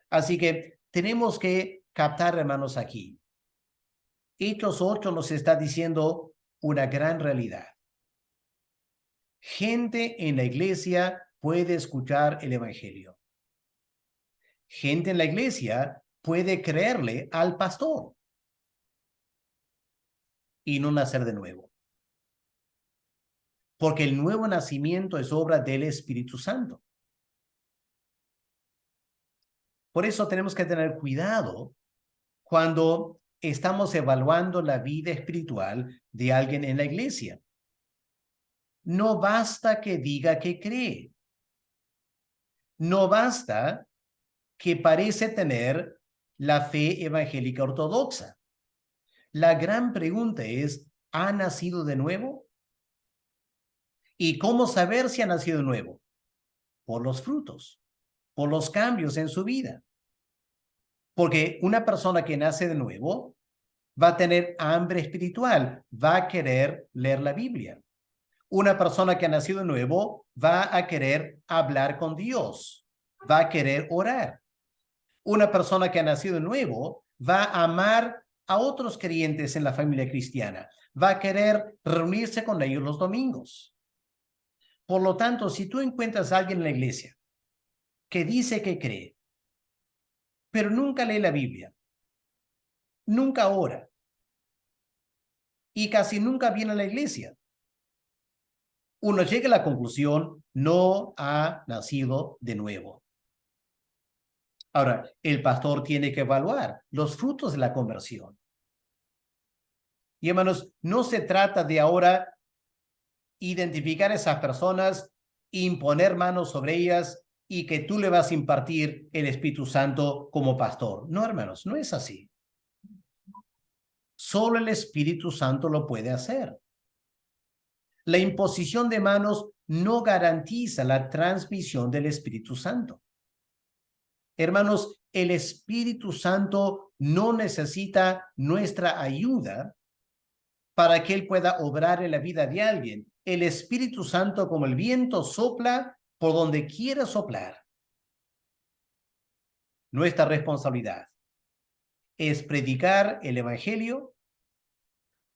Así que tenemos que captar, hermanos, aquí. Hechos 8 nos está diciendo una gran realidad. Gente en la iglesia puede escuchar el evangelio. Gente en la iglesia puede creerle al pastor y no nacer de nuevo. Porque el nuevo nacimiento es obra del Espíritu Santo. Por eso tenemos que tener cuidado cuando estamos evaluando la vida espiritual de alguien en la iglesia. No basta que diga que cree. No basta que parece tener la fe evangélica ortodoxa. La gran pregunta es, ¿ha nacido de nuevo? ¿Y cómo saber si ha nacido de nuevo? Por los frutos, por los cambios en su vida. Porque una persona que nace de nuevo va a tener hambre espiritual, va a querer leer la Biblia. Una persona que ha nacido de nuevo va a querer hablar con Dios, va a querer orar. Una persona que ha nacido de nuevo va a amar a otros creyentes en la familia cristiana, va a querer reunirse con ellos los domingos. Por lo tanto, si tú encuentras a alguien en la iglesia que dice que cree, pero nunca lee la Biblia, nunca ora y casi nunca viene a la iglesia, uno llega a la conclusión, no ha nacido de nuevo. Ahora, el pastor tiene que evaluar los frutos de la conversión. Y hermanos, no se trata de ahora identificar a esas personas, imponer manos sobre ellas y que tú le vas a impartir el Espíritu Santo como pastor. No, hermanos, no es así. Solo el Espíritu Santo lo puede hacer. La imposición de manos no garantiza la transmisión del Espíritu Santo. Hermanos, el Espíritu Santo no necesita nuestra ayuda para que Él pueda obrar en la vida de alguien. El Espíritu Santo, como el viento, sopla por donde quiera soplar. Nuestra responsabilidad es predicar el Evangelio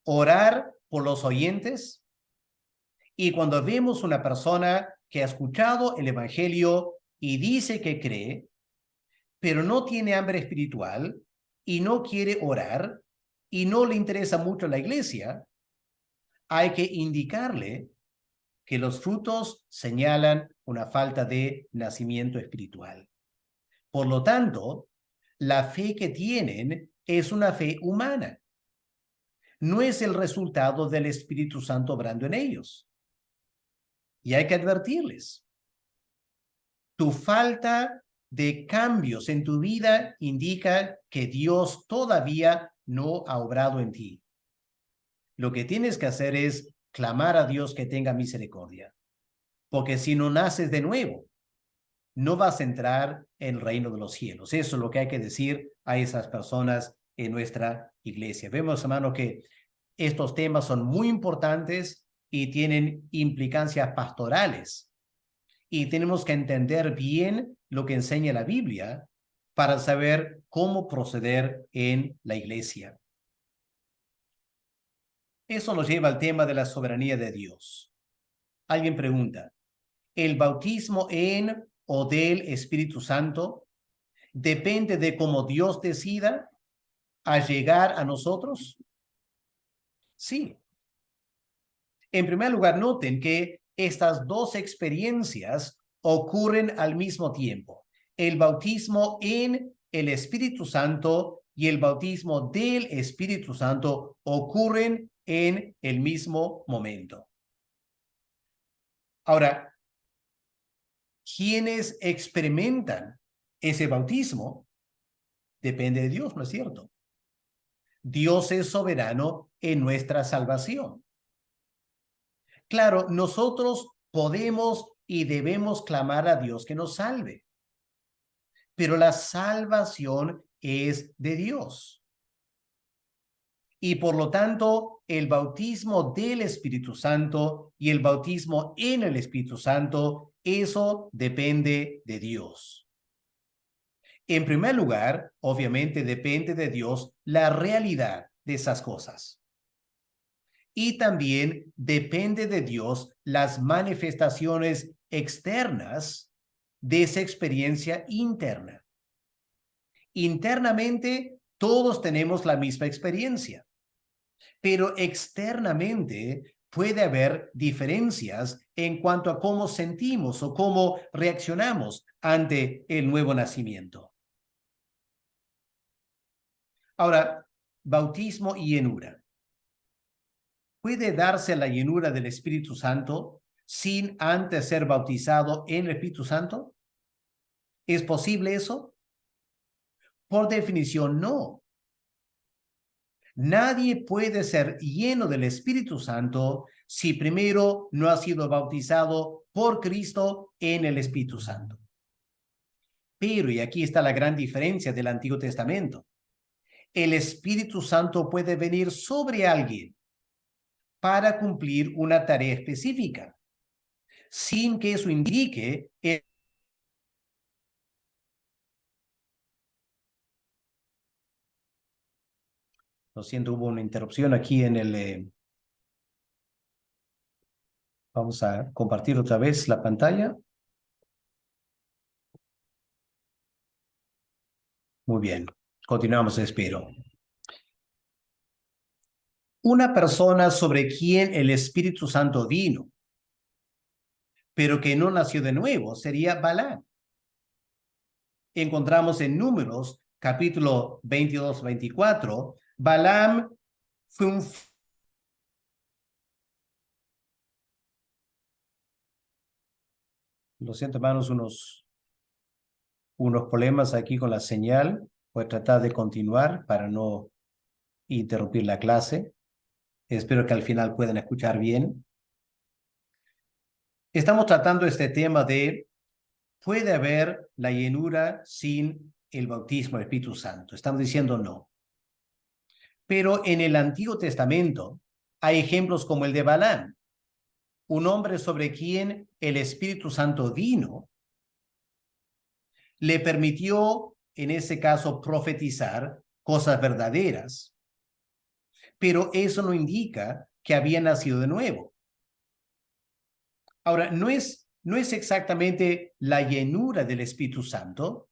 orar por los oyentes. Y cuando vemos una persona que ha escuchado el evangelio y dice que cree, pero no tiene hambre espiritual y no quiere orar y no le interesa mucho la iglesia, hay que indicarle que los frutos señalan una falta de nacimiento espiritual. Por lo tanto, la fe que tienen es una fe humana. No es el resultado del Espíritu Santo obrando en ellos. Y hay que advertirles. Tu falta de cambios en tu vida indica que Dios todavía no ha obrado en ti. Lo que tienes que hacer es clamar a Dios que tenga misericordia. Porque si no naces de nuevo, no vas a entrar en el reino de los cielos. Eso es lo que hay que decir a esas personas en nuestra iglesia. Vemos, hermano, que estos temas son muy importantes y tienen implicancias pastorales. Y tenemos que entender bien lo que enseña la Biblia para saber cómo proceder en la iglesia. Eso nos lleva al tema de la soberanía de Dios. Alguien pregunta, ¿el bautismo en o del Espíritu Santo depende de cómo Dios decida a llegar a nosotros? Sí. En primer lugar, noten que estas dos experiencias ocurren al mismo tiempo. El bautismo en el Espíritu Santo y el bautismo del Espíritu Santo ocurren en el mismo momento. Ahora, quienes experimentan ese bautismo depende de Dios, ¿no es cierto? Dios es soberano en nuestra salvación. Claro, nosotros podemos y debemos clamar a Dios que nos salve, pero la salvación es de Dios. Y por lo tanto, el bautismo del Espíritu Santo y el bautismo en el Espíritu Santo, eso depende de Dios. En primer lugar, obviamente depende de Dios la realidad de esas cosas. Y también depende de Dios las manifestaciones externas de esa experiencia interna. Internamente, todos tenemos la misma experiencia, pero externamente puede haber diferencias en cuanto a cómo sentimos o cómo reaccionamos ante el nuevo nacimiento. Ahora, bautismo y llenura. ¿Puede darse la llenura del Espíritu Santo sin antes ser bautizado en el Espíritu Santo? ¿Es posible eso? Por definición, no. Nadie puede ser lleno del Espíritu Santo si primero no ha sido bautizado por Cristo en el Espíritu Santo. Pero, y aquí está la gran diferencia del Antiguo Testamento, el Espíritu Santo puede venir sobre alguien para cumplir una tarea específica, sin que eso indique lo siento, hubo una interrupción aquí en el... Vamos a compartir otra vez la pantalla. Muy bien, continuamos, espero. Una persona sobre quien el Espíritu Santo vino, pero que no nació de nuevo, sería Balaam. Encontramos en Números, capítulo 22-24, Balaam fue un... Lo siento, hermanos, unos problemas aquí con la señal. Voy a tratar de continuar para no interrumpir la clase. Espero que al final puedan escuchar bien. Estamos tratando este tema de, ¿puede haber la llenura sin el bautismo del Espíritu Santo? Estamos diciendo no. Pero en el Antiguo Testamento hay ejemplos como el de Balaam, un hombre sobre quien el Espíritu Santo vino, le permitió, en ese caso, profetizar cosas verdaderas, pero eso no indica que había nacido de nuevo. Ahora, no es exactamente la llenura del Espíritu Santo,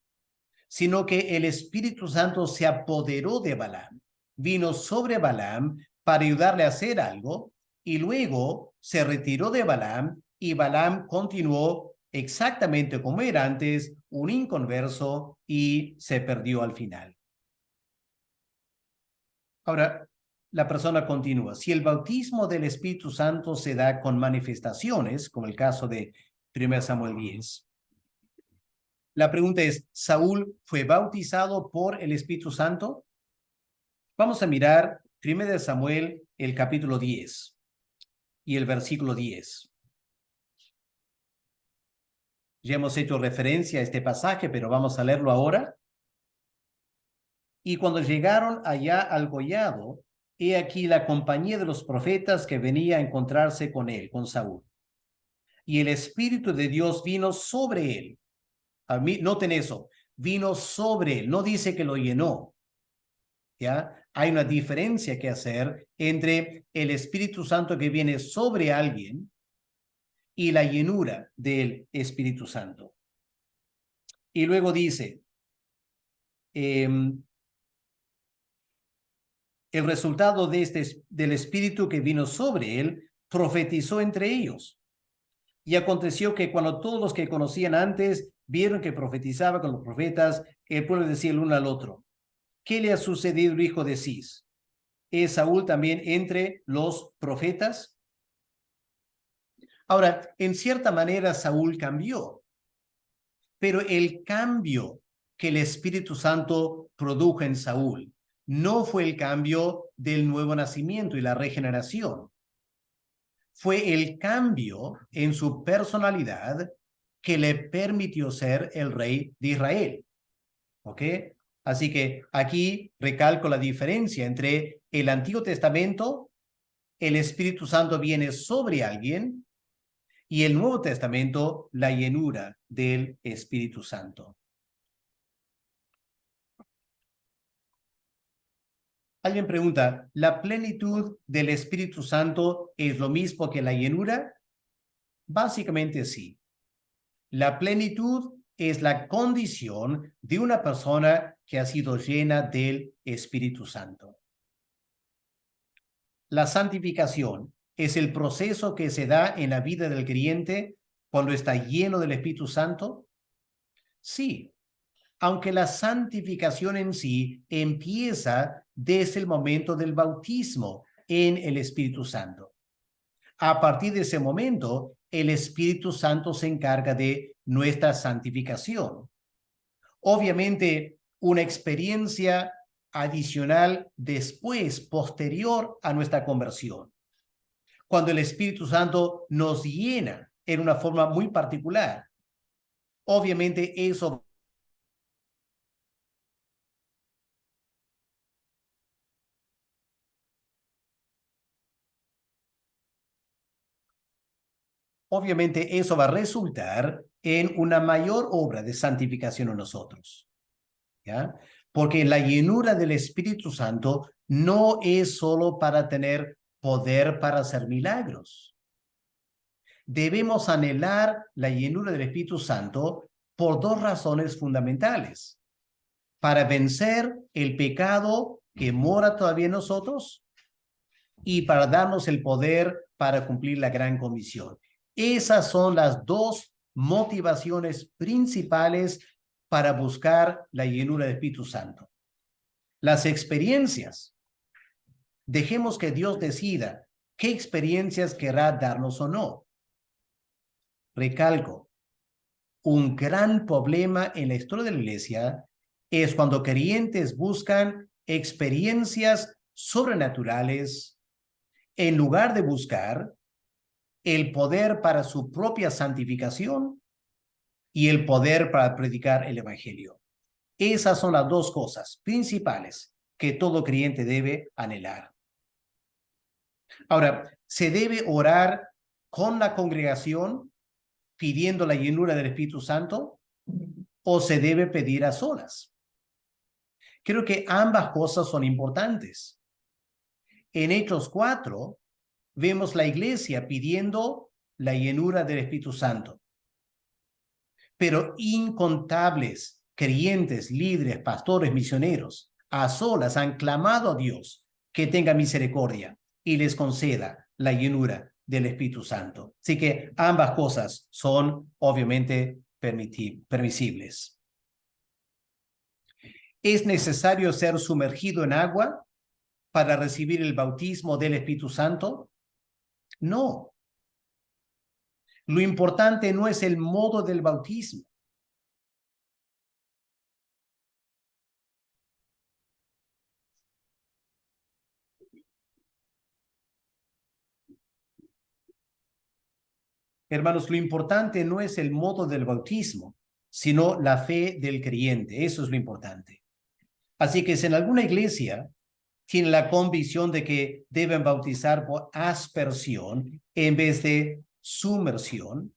sino que el Espíritu Santo se apoderó de Balaam, vino sobre Balaam para ayudarle a hacer algo, y luego se retiró de Balaam, y Balaam continuó exactamente como era antes, un inconverso, y se perdió al final. Ahora, la persona continúa. Si el bautismo del Espíritu Santo se da con manifestaciones, como el caso de 1 Samuel 10, la pregunta es, ¿Saúl fue bautizado por el Espíritu Santo? Vamos a mirar 1 Samuel, el capítulo 10 y el versículo 10. Ya hemos hecho referencia a este pasaje, pero vamos a leerlo ahora. Y cuando llegaron allá al collado, he aquí la compañía de los profetas que venía a encontrarse con él, con Saúl. Y el Espíritu de Dios vino sobre él. A mí, noten eso, vino sobre él, no dice que lo llenó. ¿Ya? Hay una diferencia que hacer entre el Espíritu Santo que viene sobre alguien y la llenura del Espíritu Santo. Y luego dice, el resultado del Espíritu que vino sobre él, profetizó entre ellos. Y aconteció que cuando todos los que conocían antes vieron que profetizaba con los profetas, el pueblo decía el uno al otro, ¿qué le ha sucedido, hijo de Cis? ¿Es Saúl también entre los profetas? Ahora, en cierta manera Saúl cambió, pero el cambio que el Espíritu Santo produjo en Saúl no fue el cambio del nuevo nacimiento y la regeneración. Fue el cambio en su personalidad que le permitió ser el rey de Israel. ¿Ok? Así que aquí recalco la diferencia entre el Antiguo Testamento, el Espíritu Santo viene sobre alguien, y el Nuevo Testamento, la llenura del Espíritu Santo. Alguien pregunta, ¿la plenitud del Espíritu Santo es lo mismo que la llenura? Básicamente sí. La plenitud es la condición de una persona que ha sido llena del Espíritu Santo. La santificación es el proceso que se da en la vida del creyente cuando está lleno del Espíritu Santo. Sí, aunque la santificación en sí empieza desde el momento del bautismo en el Espíritu Santo. A partir de ese momento, el Espíritu Santo se encarga de nuestra santificación. Obviamente, una experiencia adicional después, posterior a nuestra conversión, cuando el Espíritu Santo nos llena en una forma muy particular. Obviamente, eso va a resultar en una mayor obra de santificación en nosotros. ¿Ya? Porque la llenura del Espíritu Santo no es solo para tener poder para hacer milagros. Debemos anhelar la llenura del Espíritu Santo por dos razones fundamentales. Para vencer el pecado que mora todavía en nosotros y para darnos el poder para cumplir la gran comisión. Esas son las dos motivaciones principales para buscar la llenura del Espíritu Santo. Las experiencias. Dejemos que Dios decida qué experiencias querrá darnos o no. Recalco, un gran problema en la historia de la iglesia es cuando creyentes buscan experiencias sobrenaturales en lugar de buscar el poder para su propia santificación y el poder para predicar el evangelio. Esas son las dos cosas principales que todo creyente debe anhelar. Ahora, ¿se debe orar con la congregación pidiendo la llenura del Espíritu Santo o se debe pedir a solas? Creo que ambas cosas son importantes. En Hechos 4, vemos la iglesia pidiendo la llenura del Espíritu Santo. Pero incontables creyentes, líderes, pastores, misioneros, a solas han clamado a Dios que tenga misericordia y les conceda la llenura del Espíritu Santo. Así que ambas cosas son obviamente permisibles. ¿Es necesario ser sumergido en agua para recibir el bautismo del Espíritu Santo? No. Lo importante no es el modo del bautismo. Hermanos, lo importante no es el modo del bautismo, sino la fe del creyente. Eso es lo importante. Así que si en alguna iglesia tienen la convicción de que deben bautizar por aspersión en vez de sumersión,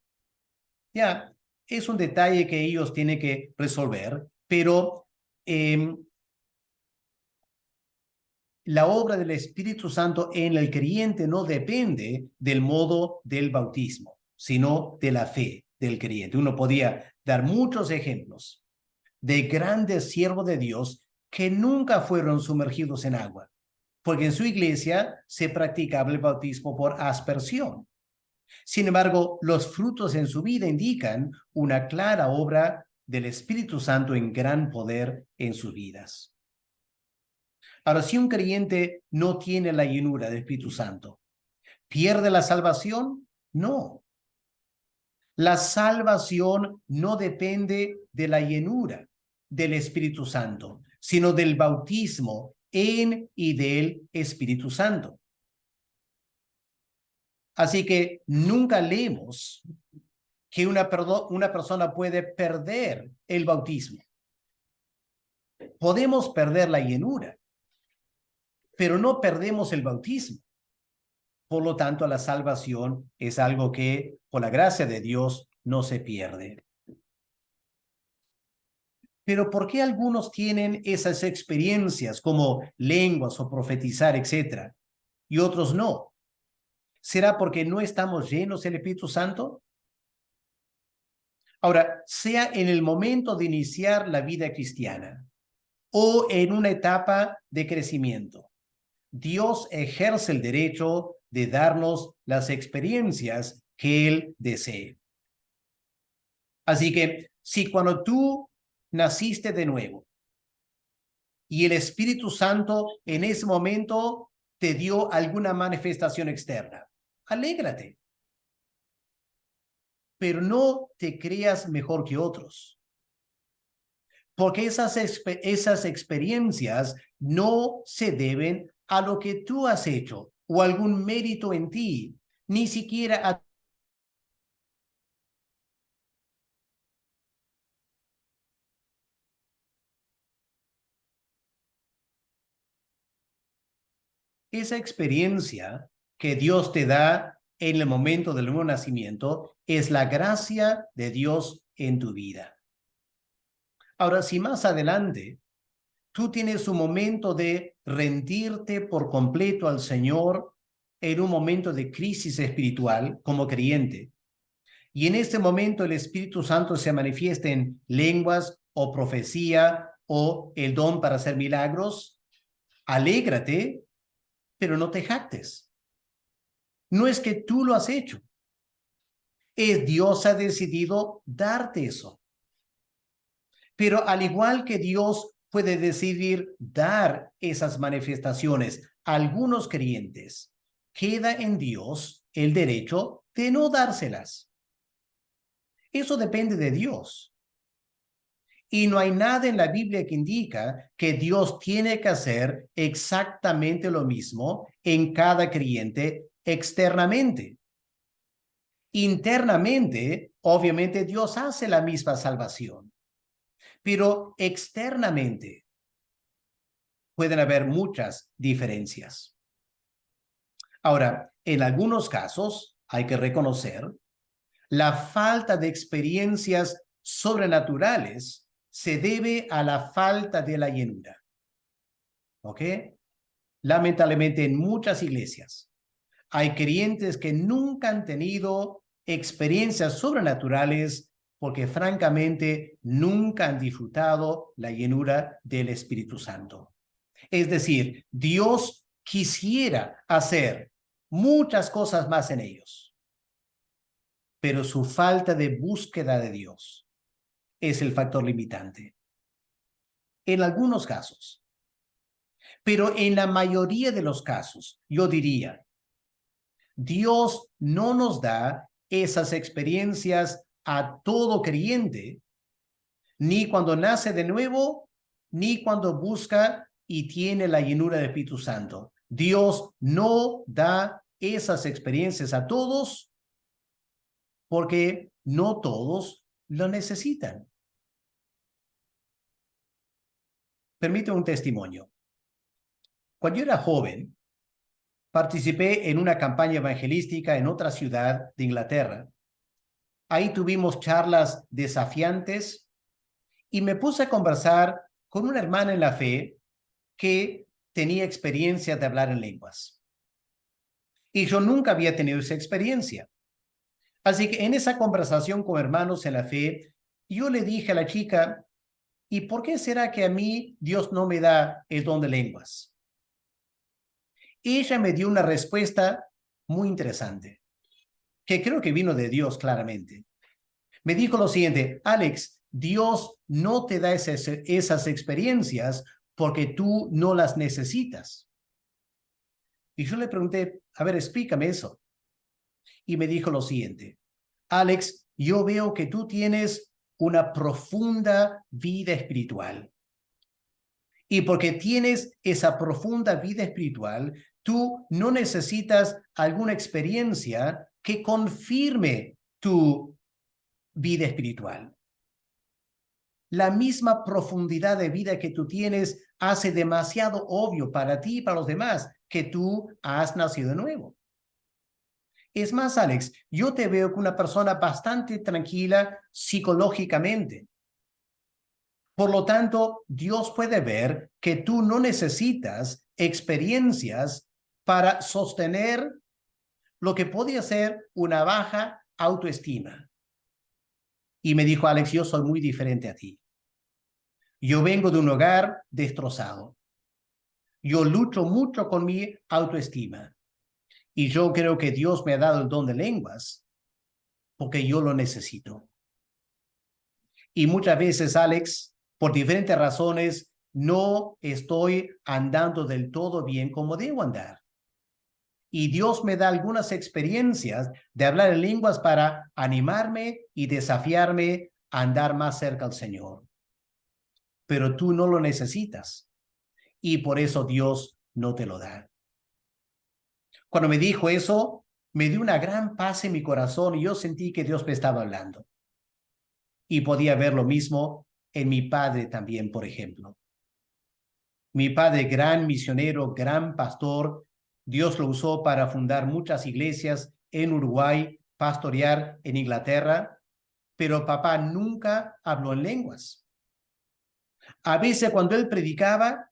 ya, es un detalle que ellos tienen que resolver, pero la obra del Espíritu Santo en el creyente no depende del modo del bautismo, sino de la fe del creyente. Uno podía dar muchos ejemplos de grandes siervos de Dios que nunca fueron sumergidos en agua, porque en su iglesia se practicaba el bautismo por aspersión. Sin embargo, los frutos en su vida indican una clara obra del Espíritu Santo en gran poder en sus vidas. Ahora, si un creyente no tiene la llenura del Espíritu Santo, ¿pierde la salvación? No. La salvación no depende de la llenura del Espíritu Santo, sino del bautismo en y del Espíritu Santo. Así que nunca leemos que una persona puede perder el bautismo. Podemos perder la llenura, pero no perdemos el bautismo. Por lo tanto, la salvación es algo que, por la gracia de Dios, no se pierde. Pero ¿por qué algunos tienen esas experiencias como lenguas o profetizar, etcétera, y otros no? ¿Será porque no estamos llenos del Espíritu Santo? Ahora, sea en el momento de iniciar la vida cristiana o en una etapa de crecimiento, Dios ejerce el derecho de darnos las experiencias que Él desee. Así que si cuando tú naciste de nuevo y el Espíritu Santo en ese momento te dio alguna manifestación externa, alégrate. Pero no te creas mejor que otros. Porque esas experiencias no se deben a lo que tú has hecho o algún mérito en ti, ni siquiera a esa experiencia que Dios te da en el momento del nuevo nacimiento es la gracia de Dios en tu vida. Ahora, si más adelante tú tienes un momento de rendirte por completo al Señor en un momento de crisis espiritual como creyente, y en este momento el Espíritu Santo se manifiesta en lenguas o profecía o el don para hacer milagros, alégrate, pero no te jactes. No es que tú lo has hecho. Es Dios ha decidido darte eso. Pero al igual que Dios puede decidir dar esas manifestaciones a algunos creyentes, queda en Dios el derecho de no dárselas. Eso depende de Dios. Y no hay nada en la Biblia que indica que Dios tiene que hacer exactamente lo mismo en cada creyente externamente. Internamente, obviamente, Dios hace la misma salvación, pero externamente pueden haber muchas diferencias. Ahora, en algunos casos, hay que reconocer, la falta de experiencias sobrenaturales se debe a la falta de la llenura. ¿Ok? Lamentablemente, en muchas iglesias hay creyentes que nunca han tenido experiencias sobrenaturales porque francamente nunca han disfrutado la llenura del Espíritu Santo. Es decir, Dios quisiera hacer muchas cosas más en ellos, pero su falta de búsqueda de Dios es el factor limitante. En algunos casos, pero en la mayoría de los casos, yo diría, Dios no nos da esas experiencias a todo creyente, ni cuando nace de nuevo, ni cuando busca y tiene la llenura del Espíritu Santo. Dios no da esas experiencias a todos porque no todos lo necesitan. Permítame un testimonio. Cuando yo era joven, participé en una campaña evangelística en otra ciudad de Inglaterra. Ahí tuvimos charlas desafiantes y me puse a conversar con una hermana en la fe que tenía experiencia de hablar en lenguas. Y yo nunca había tenido esa experiencia. Así que en esa conversación con hermanos en la fe, yo le dije a la chica, ¿y por qué será que a mí Dios no me da el don de lenguas? Ella me dio una respuesta muy interesante, que creo que vino de Dios claramente. Me dijo lo siguiente: Alex, Dios no te da esas experiencias porque tú no las necesitas. Y yo le pregunté, a ver, explícame eso. Y me dijo lo siguiente: Alex, yo veo que tú tienes una profunda vida espiritual. Y porque tienes esa profunda vida espiritual, tú no necesitas alguna experiencia que confirme tu vida espiritual. La misma profundidad de vida que tú tienes hace demasiado obvio para ti y para los demás que tú has nacido de nuevo. Es más, Alex, yo te veo como una persona bastante tranquila psicológicamente. Por lo tanto, Dios puede ver que tú no necesitas experiencias para sostener lo que podría ser una baja autoestima. Y me dijo, Alex, yo soy muy diferente a ti. Yo vengo de un hogar destrozado. Yo lucho mucho con mi autoestima. Y yo creo que Dios me ha dado el don de lenguas porque yo lo necesito. Y muchas veces, Alex, por diferentes razones, no estoy andando del todo bien como debo andar. Y Dios me da algunas experiencias de hablar en lenguas para animarme y desafiarme a andar más cerca al Señor. Pero tú no lo necesitas y por eso Dios no te lo da. Cuando me dijo eso, me dio una gran paz en mi corazón y yo sentí que Dios me estaba hablando. Y podía ver lo mismo en mi padre también, por ejemplo. Mi padre, gran misionero, gran pastor, Dios lo usó para fundar muchas iglesias en Uruguay, pastorear en Inglaterra, pero papá nunca habló en lenguas. A veces cuando él predicaba,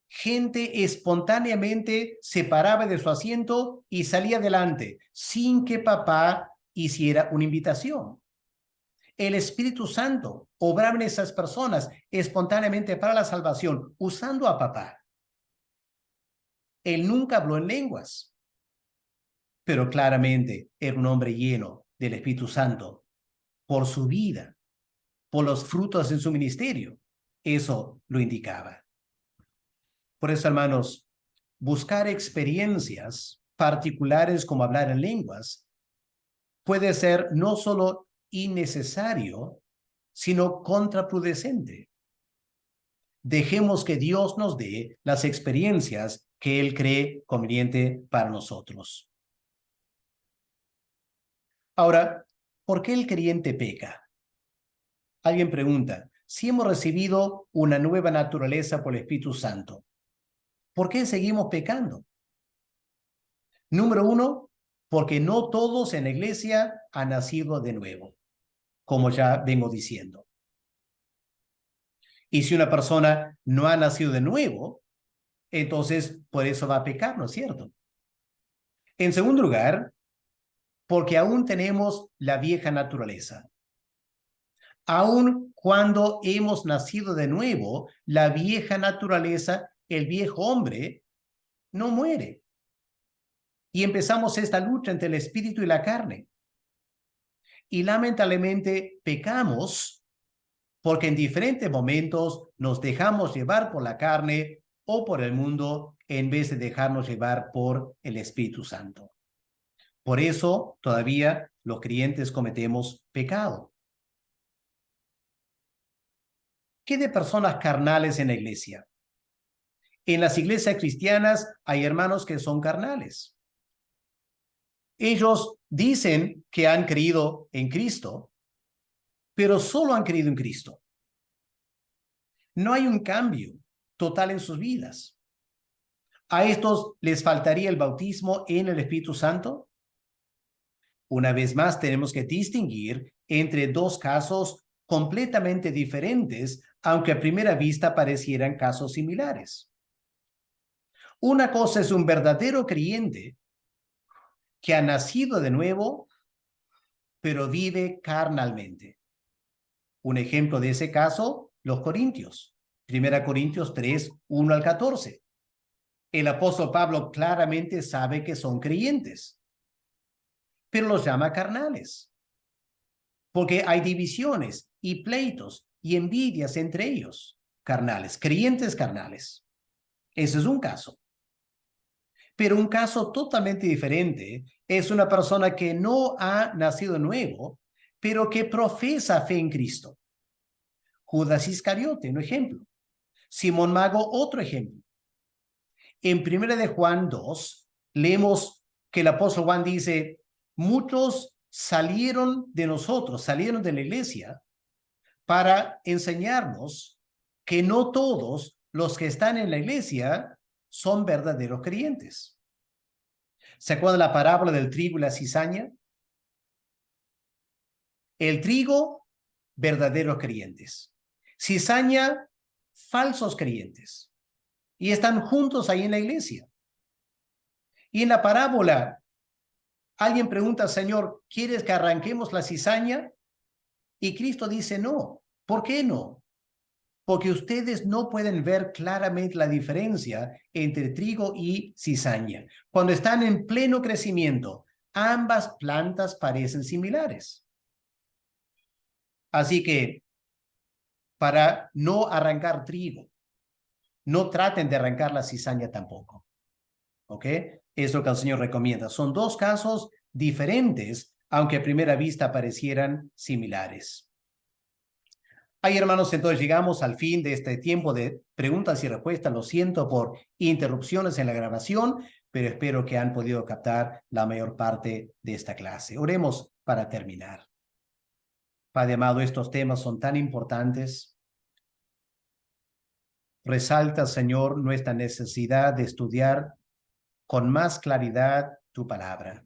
gente espontáneamente se paraba de su asiento y salía adelante, sin que papá hiciera una invitación. El Espíritu Santo obraba en esas personas espontáneamente para la salvación, usando a papá. Él nunca habló en lenguas, pero claramente era un hombre lleno del Espíritu Santo por su vida, por los frutos en su ministerio. Eso lo indicaba. Por eso, hermanos, buscar experiencias particulares como hablar en lenguas puede ser no solo innecesario, sino contraproducente. Dejemos que Dios nos dé las experiencias que Él cree conveniente para nosotros. Ahora, ¿por qué el creyente peca? Alguien pregunta, si hemos recibido una nueva naturaleza por el Espíritu Santo, ¿por qué seguimos pecando? Número uno, porque no todos en la iglesia han nacido de nuevo, como ya vengo diciendo. Y si una persona no ha nacido de nuevo, entonces por eso va a pecar, ¿no es cierto? En segundo lugar, porque aún tenemos la vieja naturaleza. Aún cuando hemos nacido de nuevo, la vieja naturaleza, el viejo hombre, no muere. Y empezamos esta lucha entre el espíritu y la carne. Y lamentablemente pecamos porque en diferentes momentos nos dejamos llevar por la carne o por el mundo en vez de dejarnos llevar por el Espíritu Santo. Por eso todavía los creyentes cometemos pecado. ¿Qué de personas carnales en la iglesia? En las iglesias cristianas hay hermanos que son carnales. Ellos dicen que han creído en Cristo, pero solo han creído en Cristo. No hay un cambio total en sus vidas. ¿A estos les faltaría el bautismo en el Espíritu Santo? Una vez más, tenemos que distinguir entre dos casos completamente diferentes, aunque a primera vista parecieran casos similares. Una cosa es un verdadero creyente que ha nacido de nuevo, pero vive carnalmente. Un ejemplo de ese caso, los Corintios. 1 Corintios 3, 1 al 14. El apóstol Pablo claramente sabe que son creyentes, pero los llama carnales, porque hay divisiones y pleitos y envidias entre ellos, carnales, creyentes carnales. Ese es un caso. Pero un caso totalmente diferente es una persona que no ha nacido nuevo, pero que profesa fe en Cristo. Judas Iscariote, un ejemplo. Simón Mago, otro ejemplo. En 1 de Juan 2, leemos que el apóstol Juan dice, muchos salieron de nosotros, salieron de la iglesia para enseñarnos que no todos los que están en la iglesia son verdaderos creyentes. ¿Se acuerdan la parábola del trigo y la cizaña? El trigo, verdaderos creyentes. Cizaña, falsos creyentes. Y están juntos ahí en la iglesia. Y en la parábola, alguien pregunta, Señor, ¿quieres que arranquemos la cizaña? Y Cristo dice, no. ¿Por qué no? Porque ustedes no pueden ver claramente la diferencia entre trigo y cizaña. Cuando están en pleno crecimiento, ambas plantas parecen similares. Así que, para no arrancar trigo, no traten de arrancar la cizaña tampoco. ¿Ok? Es lo que el Señor recomienda. Son dos casos diferentes, aunque a primera vista parecieran similares. Ahí, hermanos, entonces llegamos al fin de este tiempo de preguntas y respuestas. Lo siento por interrupciones en la grabación, pero espero que han podido captar la mayor parte de esta clase. Oremos para terminar. Padre amado, estos temas son tan importantes. Resalta, Señor, nuestra necesidad de estudiar con más claridad tu palabra.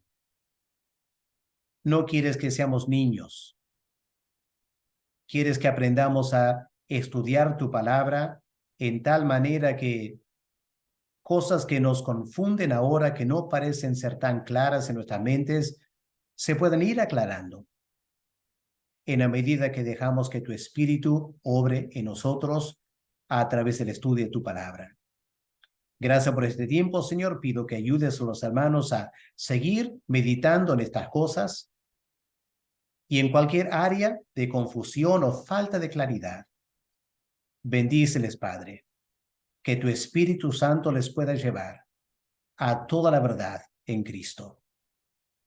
No quieres que seamos niños. Quieres que aprendamos a estudiar tu palabra en tal manera que cosas que nos confunden ahora, que no parecen ser tan claras en nuestras mentes, se puedan ir aclarando en la medida que dejamos que tu Espíritu obre en nosotros a través del estudio de tu palabra. Gracias por este tiempo, Señor. Pido que ayudes a los hermanos a seguir meditando en estas cosas y en cualquier área de confusión o falta de claridad. Bendíceles, Padre, que tu Espíritu Santo les pueda llevar a toda la verdad en Cristo.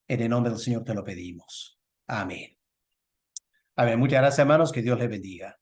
En el nombre del Señor te lo pedimos. Amén. Amén. Muchas gracias, hermanos. Que Dios les bendiga.